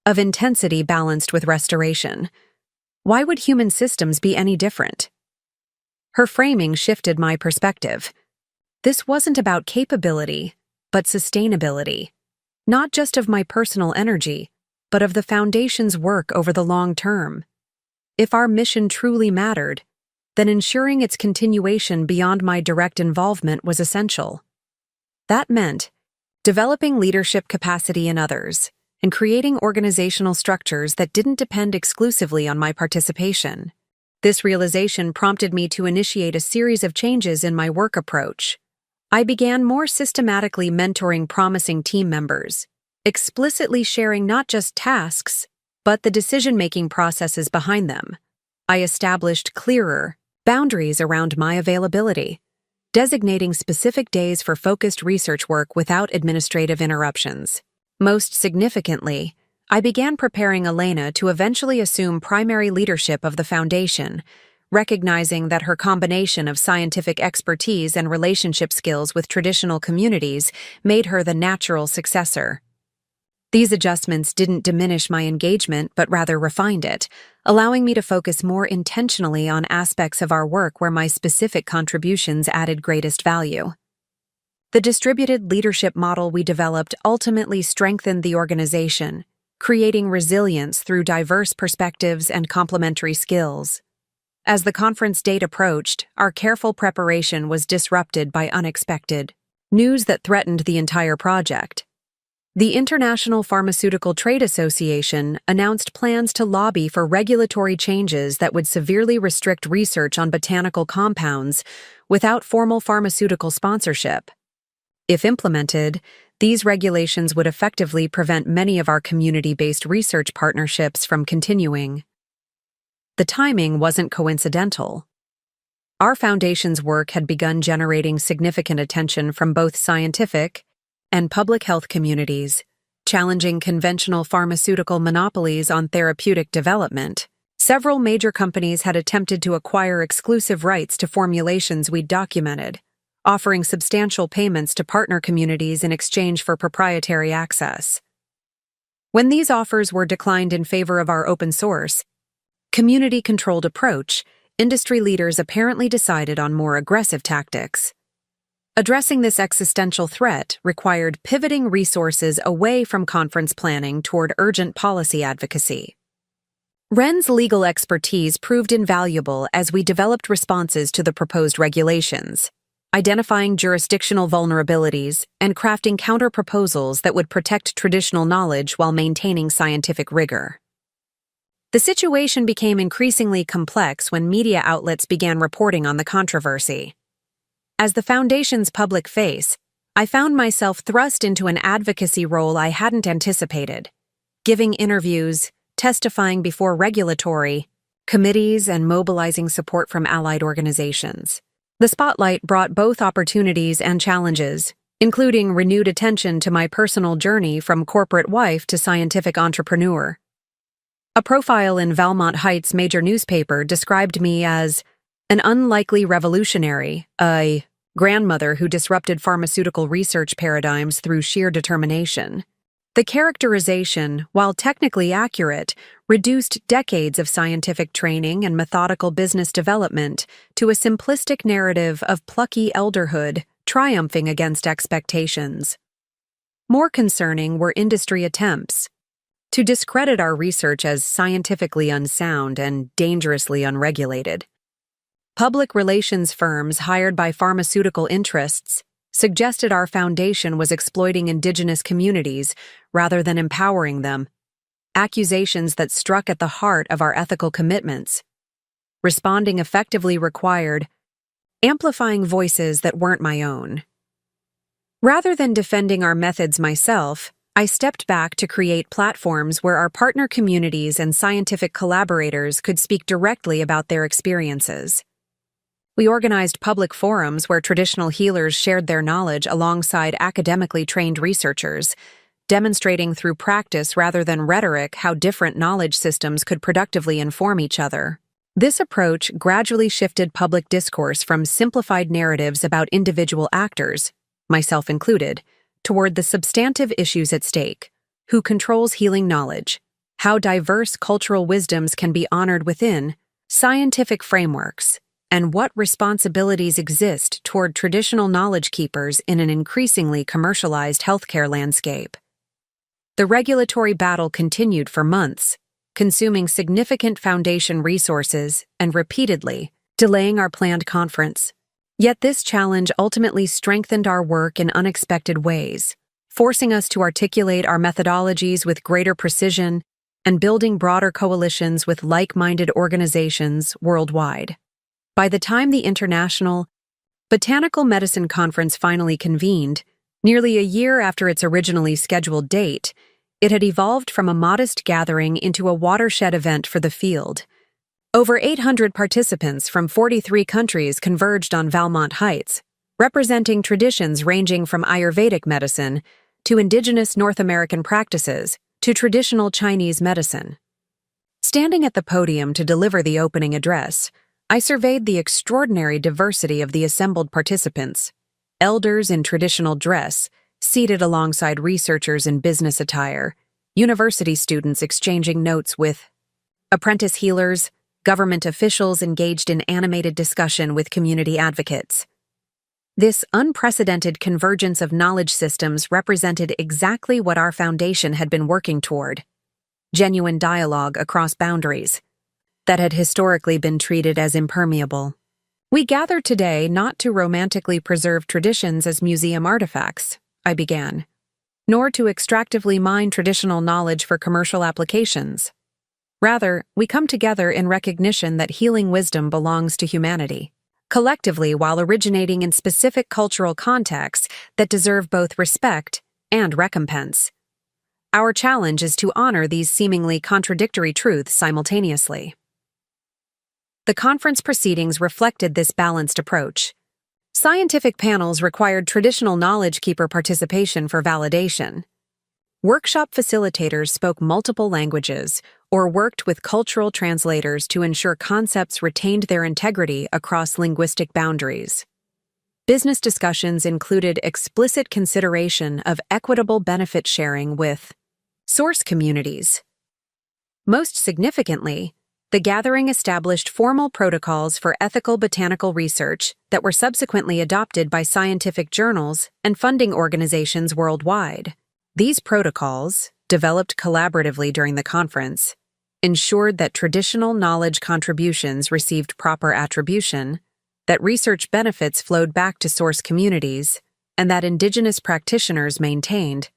of intensity balanced with restoration. Why would human systems be any different?" Her framing shifted my perspective. This wasn't about capability, but sustainability. Not just of my personal energy, but of the Foundation's work over the long term. If our mission truly mattered, then ensuring its continuation beyond my direct involvement was essential. That meant developing leadership capacity in others and creating organizational structures that didn't depend exclusively on my participation. This realization prompted me to initiate a series of changes in my work approach. I began more systematically mentoring promising team members, explicitly sharing not just tasks, but the decision-making processes behind them. I established clearer boundaries around my availability, designating specific days for focused research work without administrative interruptions. Most significantly, I began preparing Elena to eventually assume primary leadership of the Foundation, recognizing that her combination of scientific expertise and relationship skills with traditional communities made her the natural successor. These adjustments didn't diminish my engagement, but rather refined it, allowing me to focus more intentionally on aspects of our work where my specific contributions added greatest value. The distributed leadership model we developed ultimately strengthened the organization, creating resilience through diverse perspectives and complementary skills. As the conference date approached, our careful preparation was disrupted by unexpected news that threatened the entire project. The International Pharmaceutical Trade Association announced plans to lobby for regulatory changes that would severely restrict research on botanical compounds without formal pharmaceutical sponsorship. If implemented, these regulations would effectively prevent many of our community-based research partnerships from continuing. The timing wasn't coincidental. Our Foundation's work had begun generating significant attention from both scientific and public health communities, challenging conventional pharmaceutical monopolies on therapeutic development. Several major companies had attempted to acquire exclusive rights to formulations we'd documented, offering substantial payments to partner communities in exchange for proprietary access. When these offers were declined in favor of our open-source, community-controlled approach, industry leaders apparently decided on more aggressive tactics. Addressing this existential threat required pivoting resources away from conference planning toward urgent policy advocacy. Wren's legal expertise proved invaluable as we developed responses to the proposed regulations, identifying jurisdictional vulnerabilities and crafting counter-proposals that would protect traditional knowledge while maintaining scientific rigor. The situation became increasingly complex when media outlets began reporting on the controversy. As the Foundation's public face, I found myself thrust into an advocacy role I hadn't anticipated, giving interviews, testifying before regulatory committees, and mobilizing support from allied organizations. The spotlight brought both opportunities and challenges, including renewed attention to my personal journey from corporate wife to scientific entrepreneur. A profile in Valmont Heights' major newspaper described me as an unlikely revolutionary, a grandmother who disrupted pharmaceutical research paradigms through sheer determination. The characterization, while technically accurate, reduced decades of scientific training and methodical business development to a simplistic narrative of plucky elderhood triumphing against expectations. More concerning were industry attempts to discredit our research as scientifically unsound and dangerously unregulated. Public relations firms hired by pharmaceutical interests suggested our Foundation was exploiting indigenous communities rather than empowering them, accusations that struck at the heart of our ethical commitments. Responding effectively required amplifying voices that weren't my own. Rather than defending our methods myself, I stepped back to create platforms where our partner communities and scientific collaborators could speak directly about their experiences. We organized public forums where traditional healers shared their knowledge alongside academically trained researchers, demonstrating through practice rather than rhetoric how different knowledge systems could productively inform each other. This approach gradually shifted public discourse from simplified narratives about individual actors, myself included, toward the substantive issues at stake: who controls healing knowledge, how diverse cultural wisdoms can be honored within scientific frameworks, and what responsibilities exist toward traditional knowledge keepers in an increasingly commercialized healthcare landscape. The regulatory battle continued for months, consuming significant foundation resources and repeatedly delaying our planned conference. Yet this challenge ultimately strengthened our work in unexpected ways, forcing us to articulate our methodologies with greater precision and building broader coalitions with like-minded organizations worldwide. By the time the International Botanical Medicine Conference finally convened, nearly a year after its originally scheduled date, it had evolved from a modest gathering into a watershed event for the field. Over 800 participants from 43 countries converged on Valmont Heights, representing traditions ranging from Ayurvedic medicine to indigenous North American practices to traditional Chinese medicine. Standing at the podium to deliver the opening address, I surveyed the extraordinary diversity of the assembled participants. Elders in traditional dress, seated alongside researchers in business attire, university students exchanging notes with apprentice healers, government officials engaged in animated discussion with community advocates. This unprecedented convergence of knowledge systems represented exactly what our foundation had been working toward: genuine dialogue across boundaries that had historically been treated as impermeable. We gathered today not to romantically preserve traditions as museum artifacts, I began, nor to extractively mine traditional knowledge for commercial applications. Rather, we come together in recognition that healing wisdom belongs to humanity, collectively while originating in specific cultural contexts that deserve both respect and recompense. Our challenge is to honor these seemingly contradictory truths simultaneously. The conference proceedings reflected this balanced approach. Scientific panels required traditional knowledge keeper participation for validation. Workshop facilitators spoke multiple languages or worked with cultural translators to ensure concepts retained their integrity across linguistic boundaries. Business discussions included explicit consideration of equitable benefit sharing with source communities. Most significantly, the gathering established formal protocols for ethical botanical research that were subsequently adopted by scientific journals and funding organizations worldwide. These protocols, developed collaboratively during the conference, ensured that traditional knowledge contributions received proper attribution, that research benefits flowed back to source communities, and that indigenous practitioners maintained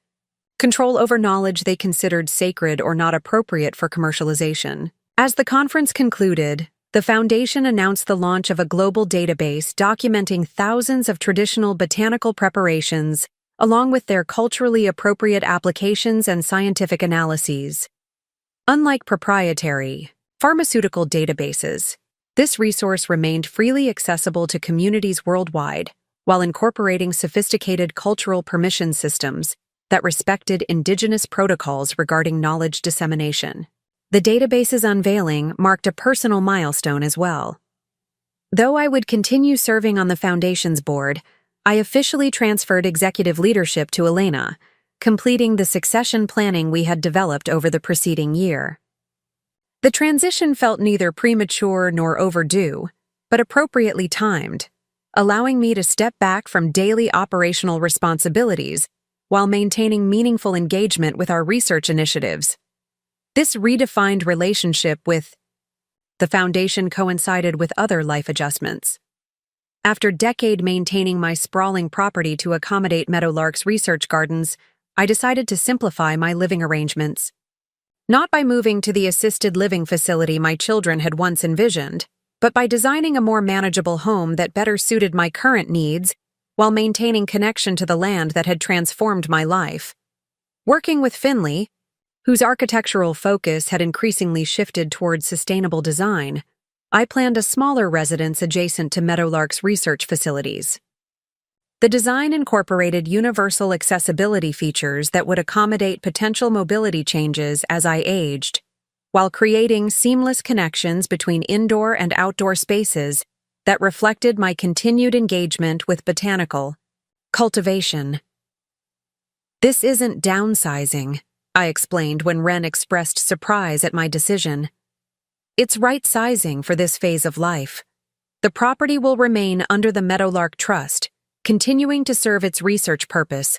control over knowledge they considered sacred or not appropriate for commercialization. As the conference concluded, the Foundation announced the launch of a global database documenting thousands of traditional botanical preparations, along with their culturally appropriate applications and scientific analyses. Unlike proprietary pharmaceutical databases, this resource remained freely accessible to communities worldwide, while incorporating sophisticated cultural permission systems that respected indigenous protocols regarding knowledge dissemination. The database's unveiling marked a personal milestone as well. Though I would continue serving on the Foundation's board, I officially transferred executive leadership to Elena, completing the succession planning we had developed over the preceding year. The transition felt neither premature nor overdue, but appropriately timed, allowing me to step back from daily operational responsibilities while maintaining meaningful engagement with our research initiatives. This redefined relationship with the Foundation coincided with other life adjustments. After a decade maintaining my sprawling property to accommodate Meadowlark's research gardens, I decided to simplify my living arrangements. Not by moving to the assisted living facility my children had once envisioned, but by designing a more manageable home that better suited my current needs while maintaining connection to the land that had transformed my life. Working with Finley, whose architectural focus had increasingly shifted towards sustainable design, I planned a smaller residence adjacent to Meadowlark's research facilities. The design incorporated universal accessibility features that would accommodate potential mobility changes as I aged, while creating seamless connections between indoor and outdoor spaces that reflected my continued engagement with botanical cultivation. "This isn't downsizing," I explained when Ren expressed surprise at my decision. "It's right-sizing for this phase of life." The property will remain under the Meadowlark Trust, continuing to serve its research purpose,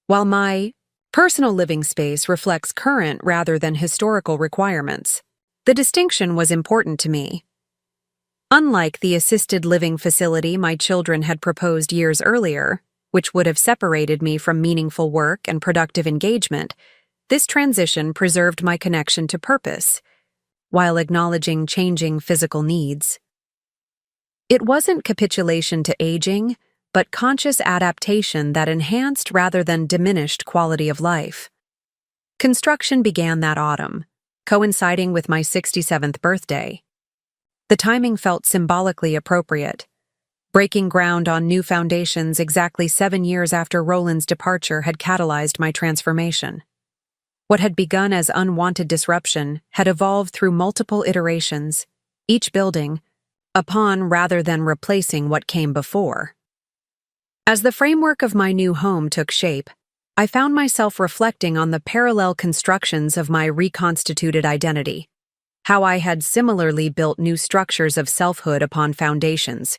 while my personal living space reflects current rather than historical requirements. The distinction was important to me. Unlike the assisted living facility my children had proposed years earlier, which would have separated me from meaningful work and productive engagement, this transition preserved my connection to purpose, while acknowledging changing physical needs. It wasn't capitulation to aging, but conscious adaptation that enhanced rather than diminished quality of life. Construction began that autumn, coinciding with my 67th birthday. The timing felt symbolically appropriate, breaking ground on new foundations exactly 7 years after Roland's departure had catalyzed my transformation. What had begun as unwanted disruption had evolved through multiple iterations, each building upon rather than replacing what came before. As the framework of my new home took shape, I found myself reflecting on the parallel constructions of my reconstituted identity, how I had similarly built new structures of selfhood upon foundations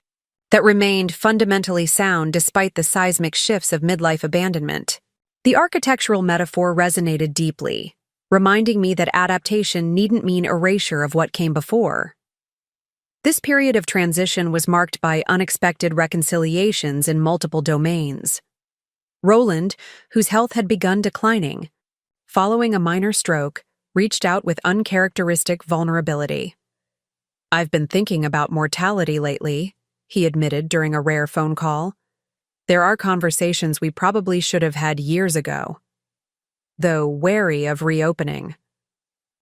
that remained fundamentally sound despite the seismic shifts of midlife abandonment. The architectural metaphor resonated deeply, reminding me that adaptation needn't mean erasure of what came before. This period of transition was marked by unexpected reconciliations in multiple domains. Roland, whose health had begun declining, following a minor stroke, reached out with uncharacteristic vulnerability. "I've been thinking about mortality lately," he admitted during a rare phone call. "There are conversations we probably should have had years ago, though wary of reopening."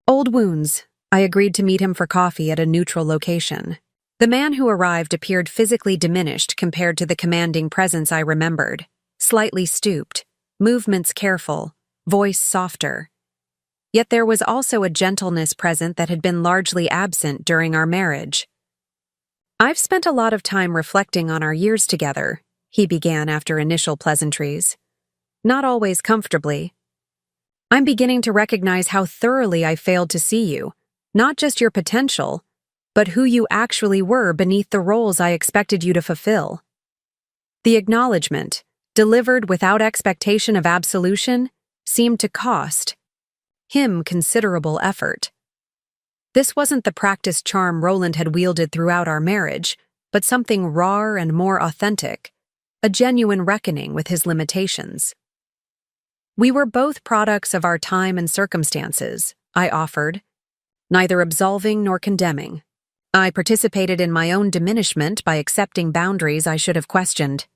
Old wounds. I agreed to meet him for coffee at a neutral location. The man who arrived appeared physically diminished compared to the commanding presence I remembered, slightly stooped, movements careful, voice softer. Yet there was also a gentleness present that had been largely absent during our marriage. "I've spent a lot of time reflecting on our years together," he began after initial pleasantries. "Not always comfortably. I'm beginning to recognize how thoroughly I failed to see you, not just your potential, but who you actually were beneath the roles I expected you to fulfill." The acknowledgement, delivered without expectation of absolution, seemed to cost him considerable effort. This wasn't the practiced charm Roland had wielded throughout our marriage, but something rawer and more authentic, a genuine reckoning with his limitations. "We were both products of our time and circumstances," I offered, neither absolving nor condemning. I participated in my own diminishment by accepting boundaries I should have questioned.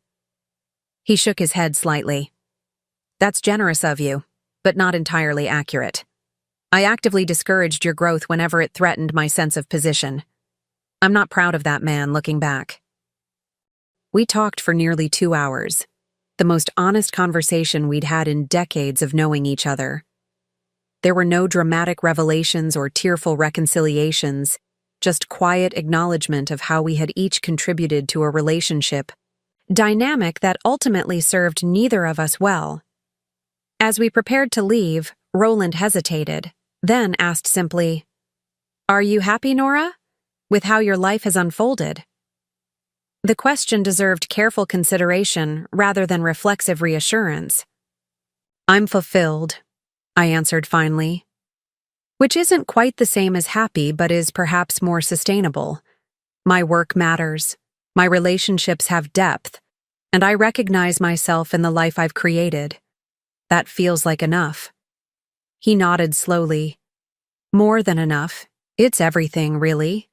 He shook his head slightly. "That's generous of you, but not entirely accurate. I actively discouraged your growth whenever it threatened my sense of position. I'm not proud of that man looking back." We talked for nearly 2 hours, the most honest conversation we'd had in decades of knowing each other. There were no dramatic revelations or tearful reconciliations, just quiet acknowledgement of how we had each contributed to a relationship dynamic that ultimately served neither of us well. As we prepared to leave, Roland hesitated, then asked simply, "Are you happy, Nora, with how your life has unfolded?" The question deserved careful consideration rather than reflexive reassurance. "I'm fulfilled," I answered finally, which isn't quite the same as happy but is perhaps more sustainable. My work matters, my relationships have depth, and I recognize myself in the life I've created. That feels like enough. He nodded slowly. "More than enough. It's everything, really."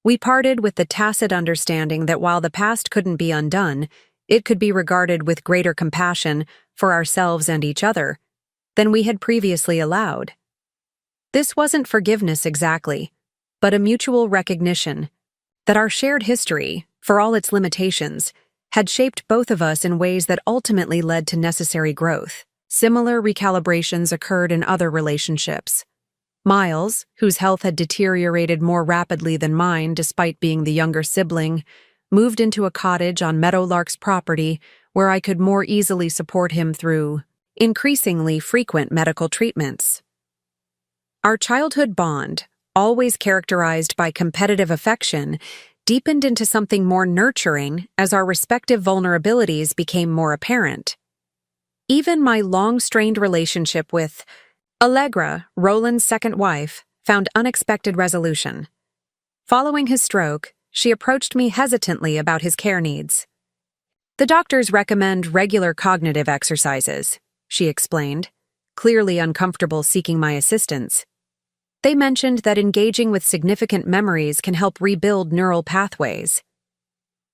We parted with the tacit understanding that while the past couldn't be undone, it could be regarded with greater compassion for ourselves and each other than we had previously allowed. This wasn't forgiveness exactly, but a mutual recognition that our shared history, for all its limitations, had shaped both of us in ways that ultimately led to necessary growth. Similar recalibrations occurred in other relationships. Miles, whose health had deteriorated more rapidly than mine despite being the younger sibling, moved into a cottage on Meadowlark's property where I could more easily support him through increasingly frequent medical treatments. Our childhood bond, always characterized by competitive affection, deepened into something more nurturing as our respective vulnerabilities became more apparent. Even my long-strained relationship with Allegra, Roland's second wife, found unexpected resolution. Following his stroke, she approached me hesitantly about his care needs. "The doctors recommend regular cognitive exercises," she explained, clearly uncomfortable seeking my assistance. "They mentioned that engaging with significant memories can help rebuild neural pathways.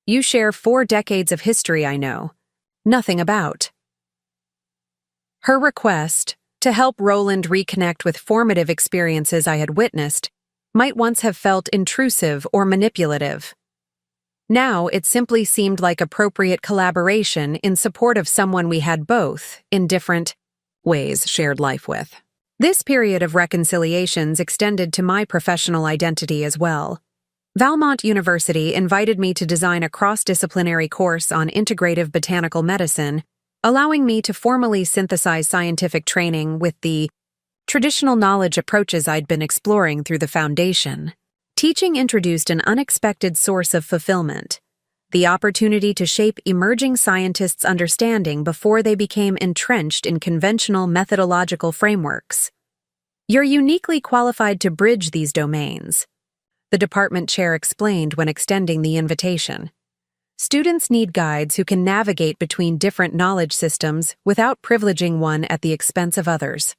You share 4 decades of history I know nothing about." Her request, to help Roland reconnect with formative experiences I had witnessed, might once have felt intrusive or manipulative. Now it simply seemed like appropriate collaboration in support of someone we had both, in different ways, shared life with. This period of reconciliations extended to my professional identity as well. Valmont University invited me to design a cross-disciplinary course on integrative botanical medicine, allowing me to formally synthesize scientific training with the traditional knowledge approaches I'd been exploring through the foundation. Teaching introduced an unexpected source of fulfillment: the opportunity to shape emerging scientists' understanding before they became entrenched in conventional methodological frameworks. "You're uniquely qualified to bridge these domains," the department chair explained when extending the invitation. "Students need guides who can navigate between different knowledge systems without privileging one at the expense of others."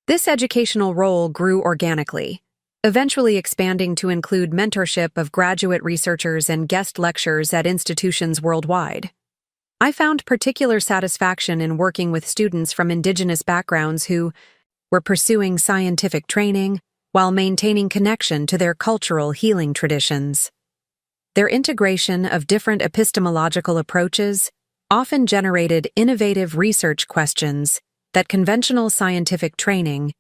This educational role grew organically, eventually expanding to include mentorship of graduate researchers and guest lectures at institutions worldwide. I found particular satisfaction in working with students from indigenous backgrounds who were pursuing scientific training while maintaining connection to their cultural healing traditions. Their integration of different epistemological approaches often generated innovative research questions that conventional scientific training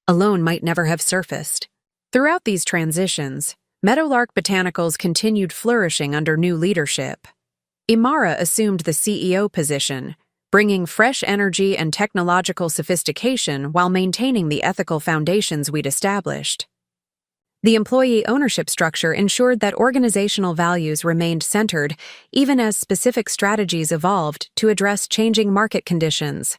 alone might never have surfaced. Throughout these transitions, Meadowlark Botanicals continued flourishing under new leadership. Imara assumed the CEO position, bringing fresh energy and technological sophistication while maintaining the ethical foundations we'd established. The employee ownership structure ensured that organizational values remained centered even as specific strategies evolved to address changing market conditions.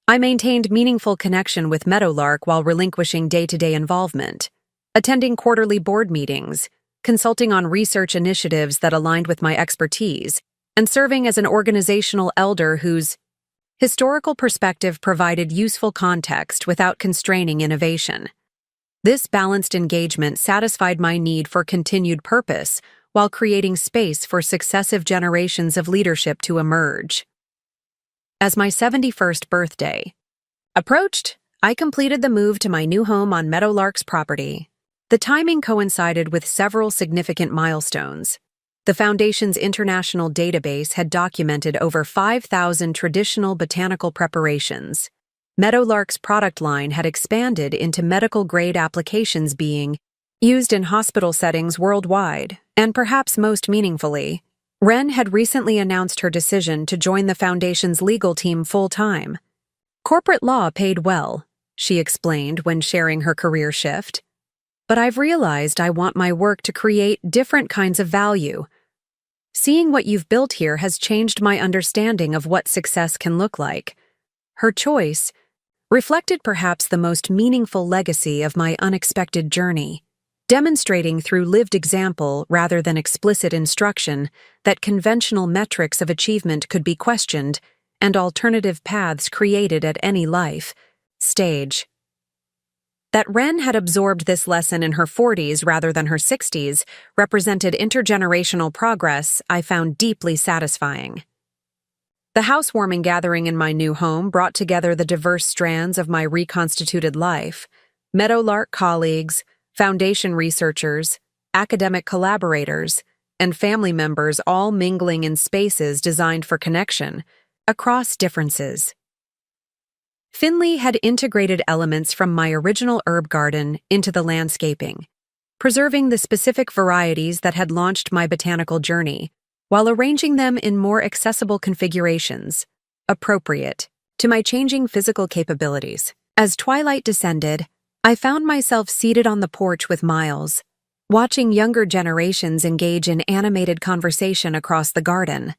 I maintained meaningful connection with Meadowlark while relinquishing day-to-day involvement, attending quarterly board meetings, consulting on research initiatives that aligned with my expertise, and serving as an organizational elder whose historical perspective provided useful context without constraining innovation. This balanced engagement satisfied my need for continued purpose while creating space for successive generations of leadership to emerge. As my 71st birthday approached, I completed the move to my new home on Meadowlark's property. The timing coincided with several significant milestones. The Foundation's international database had documented over 5,000 traditional botanical preparations. Meadowlark's product line had expanded into medical-grade applications being used in hospital settings worldwide, and perhaps most meaningfully, Wren had recently announced her decision to join the Foundation's legal team full-time. "Corporate law paid well," she explained when sharing her career shift. "But I've realized I want my work to create different kinds of value. Seeing what you've built here has changed my understanding of what success can look like." Her choice reflected perhaps the most meaningful legacy of my unexpected journey, demonstrating through lived example rather than explicit instruction that conventional metrics of achievement could be questioned and alternative paths created at any life stage. That Wren had absorbed this lesson in her 40s rather than her 60s represented intergenerational progress I found deeply satisfying. The housewarming gathering in my new home brought together the diverse strands of my reconstituted life: Meadowlark colleagues, Foundation researchers, academic collaborators, and family members all mingling in spaces designed for connection across differences. Finley had integrated elements from my original herb garden into the landscaping, preserving the specific varieties that had launched my botanical journey, while arranging them in more accessible configurations, appropriate to my changing physical capabilities. As twilight descended, I found myself seated on the porch with Miles, watching younger generations engage in animated conversation across the garden.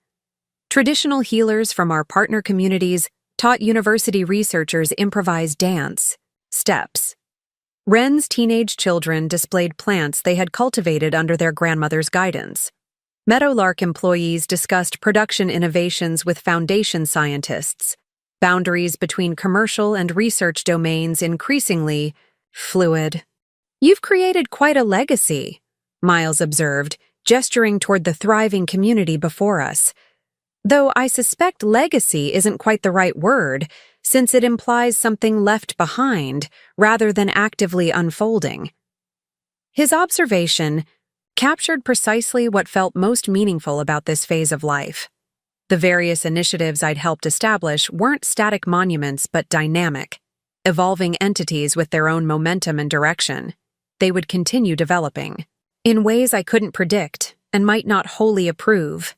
Traditional healers from our partner communities taught university researchers improvise dance, steps. Wren's teenage children displayed plants they had cultivated under their grandmother's guidance. Meadowlark employees discussed production innovations with foundation scientists. Boundaries between commercial and research domains increasingly fluid. "You've created quite a legacy," Miles observed, gesturing toward the thriving community before us. Though I suspect legacy isn't quite the right word, since it implies something left behind rather than actively unfolding. His observation captured precisely what felt most meaningful about this phase of life. The various initiatives I'd helped establish weren't static monuments but dynamic, evolving entities with their own momentum and direction. They would continue developing, in ways I couldn't predict and might not wholly approve.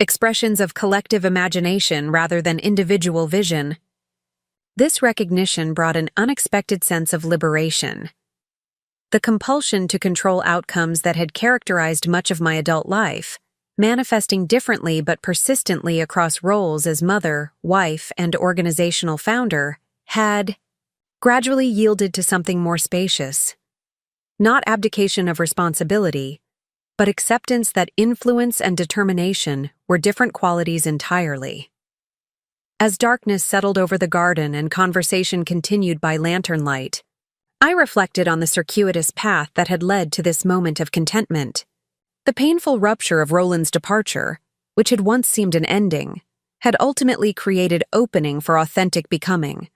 Expressions of collective imagination rather than individual vision. This recognition brought an unexpected sense of liberation. The compulsion to control outcomes that had characterized much of my adult life, manifesting differently but persistently across roles as mother, wife, and organizational founder, had gradually yielded to something more spacious. Not abdication of responsibility, but acceptance that influence and determination were different qualities entirely. As darkness settled over the garden and conversation continued by lantern light, I reflected on the circuitous path that had led to this moment of contentment. The painful rupture of Roland's departure, which had once seemed an ending, had ultimately created opening for authentic becoming.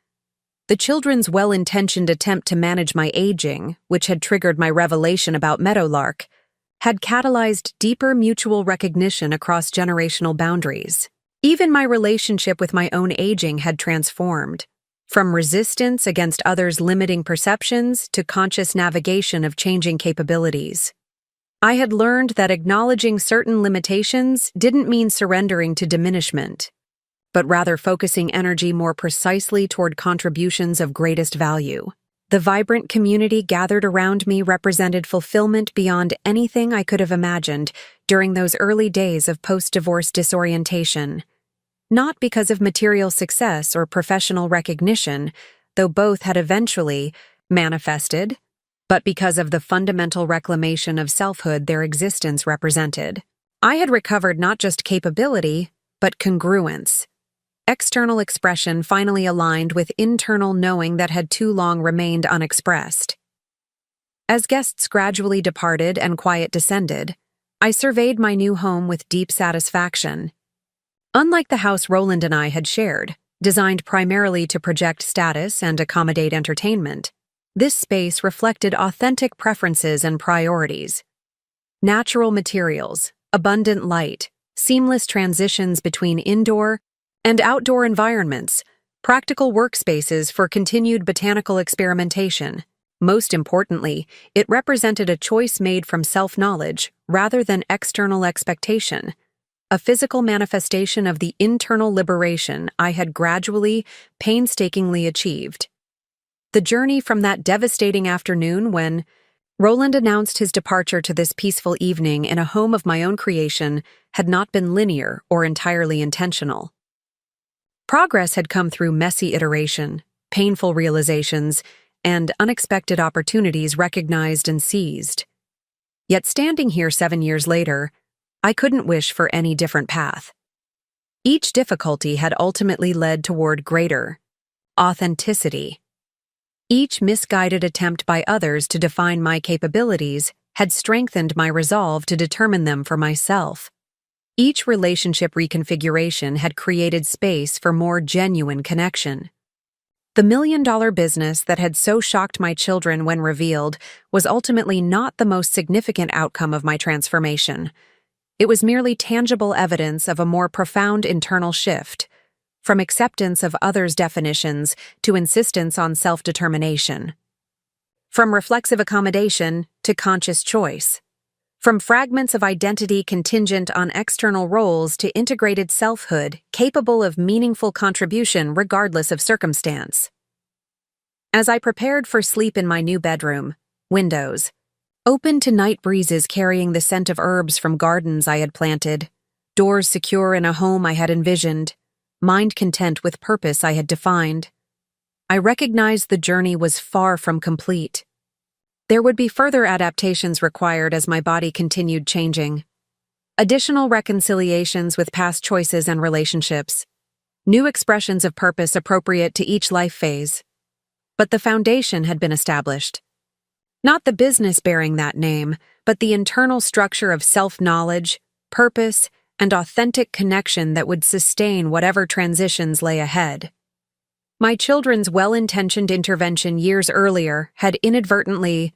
The children's well-intentioned attempt to manage my aging, which had triggered my revelation about Meadowlark, had catalyzed deeper mutual recognition across generational boundaries. Even my relationship with my own aging had transformed, from resistance against others' limiting perceptions to conscious navigation of changing capabilities. I had learned that acknowledging certain limitations didn't mean surrendering to diminishment, but rather focusing energy more precisely toward contributions of greatest value. The vibrant community gathered around me represented fulfillment beyond anything I could have imagined during those early days of post-divorce disorientation. Not because of material success or professional recognition, though both had eventually manifested, but because of the fundamental reclamation of selfhood their existence represented. I had recovered not just capability, but congruence. External expression finally aligned with internal knowing that had too long remained unexpressed. As guests gradually departed and quiet descended, I surveyed my new home with deep satisfaction. Unlike the house Roland and I had shared, designed primarily to project status and accommodate entertainment, this space reflected authentic preferences and priorities. Natural materials, abundant light, seamless transitions between indoor and outdoor environments, practical workspaces for continued botanical experimentation. Most importantly, it represented a choice made from self-knowledge rather than external expectation, a physical manifestation of the internal liberation I had gradually, painstakingly achieved. The journey from that devastating afternoon when Roland announced his departure to this peaceful evening in a home of my own creation had not been linear or entirely intentional. Progress had come through messy iteration, painful realizations, and unexpected opportunities recognized and seized. Yet standing here 7 years later, I couldn't wish for any different path. Each difficulty had ultimately led toward greater authenticity. Each misguided attempt by others to define my capabilities had strengthened my resolve to determine them for myself. Each relationship reconfiguration had created space for more genuine connection. The million-dollar business that had so shocked my children when revealed was ultimately not the most significant outcome of my transformation. It was merely tangible evidence of a more profound internal shift, from acceptance of others' definitions to insistence on self-determination. From reflexive accommodation to conscious choice. From fragments of identity contingent on external roles to integrated selfhood capable of meaningful contribution regardless of circumstance. As I prepared for sleep in my new bedroom, windows, Open to night breezes carrying the scent of herbs from gardens I had planted, doors secure in a home I had envisioned, mind content with purpose I had defined. I recognized the journey was far from complete. There would be further adaptations required as my body continued changing. Additional reconciliations with past choices and relationships. New expressions of purpose appropriate to each life phase. But the foundation had been established. Not the business bearing that name, but the internal structure of self-knowledge, purpose, and authentic connection that would sustain whatever transitions lay ahead. My children's well-intentioned intervention years earlier had inadvertently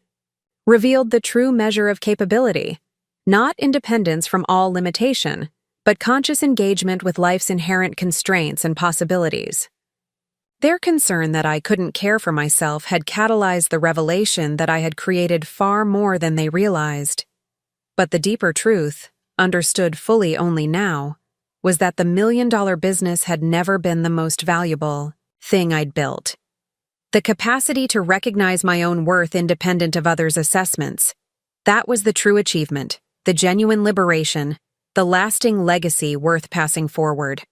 revealed the true measure of capability, not independence from all limitation, but conscious engagement with life's inherent constraints and possibilities. Their concern that I couldn't care for myself had catalyzed the revelation that I had created far more than they realized. But the deeper truth, understood fully only now, was that the million-dollar business had never been the most valuable thing I'd built. The capacity to recognize my own worth independent of others' assessments, that was the true achievement, the genuine liberation, the lasting legacy worth passing forward.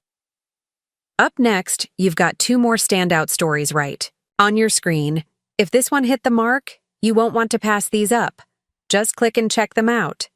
Up next, you've got 2 more standout stories right on your screen. If this one hit the mark, you won't want to pass these up. Just click and check them out.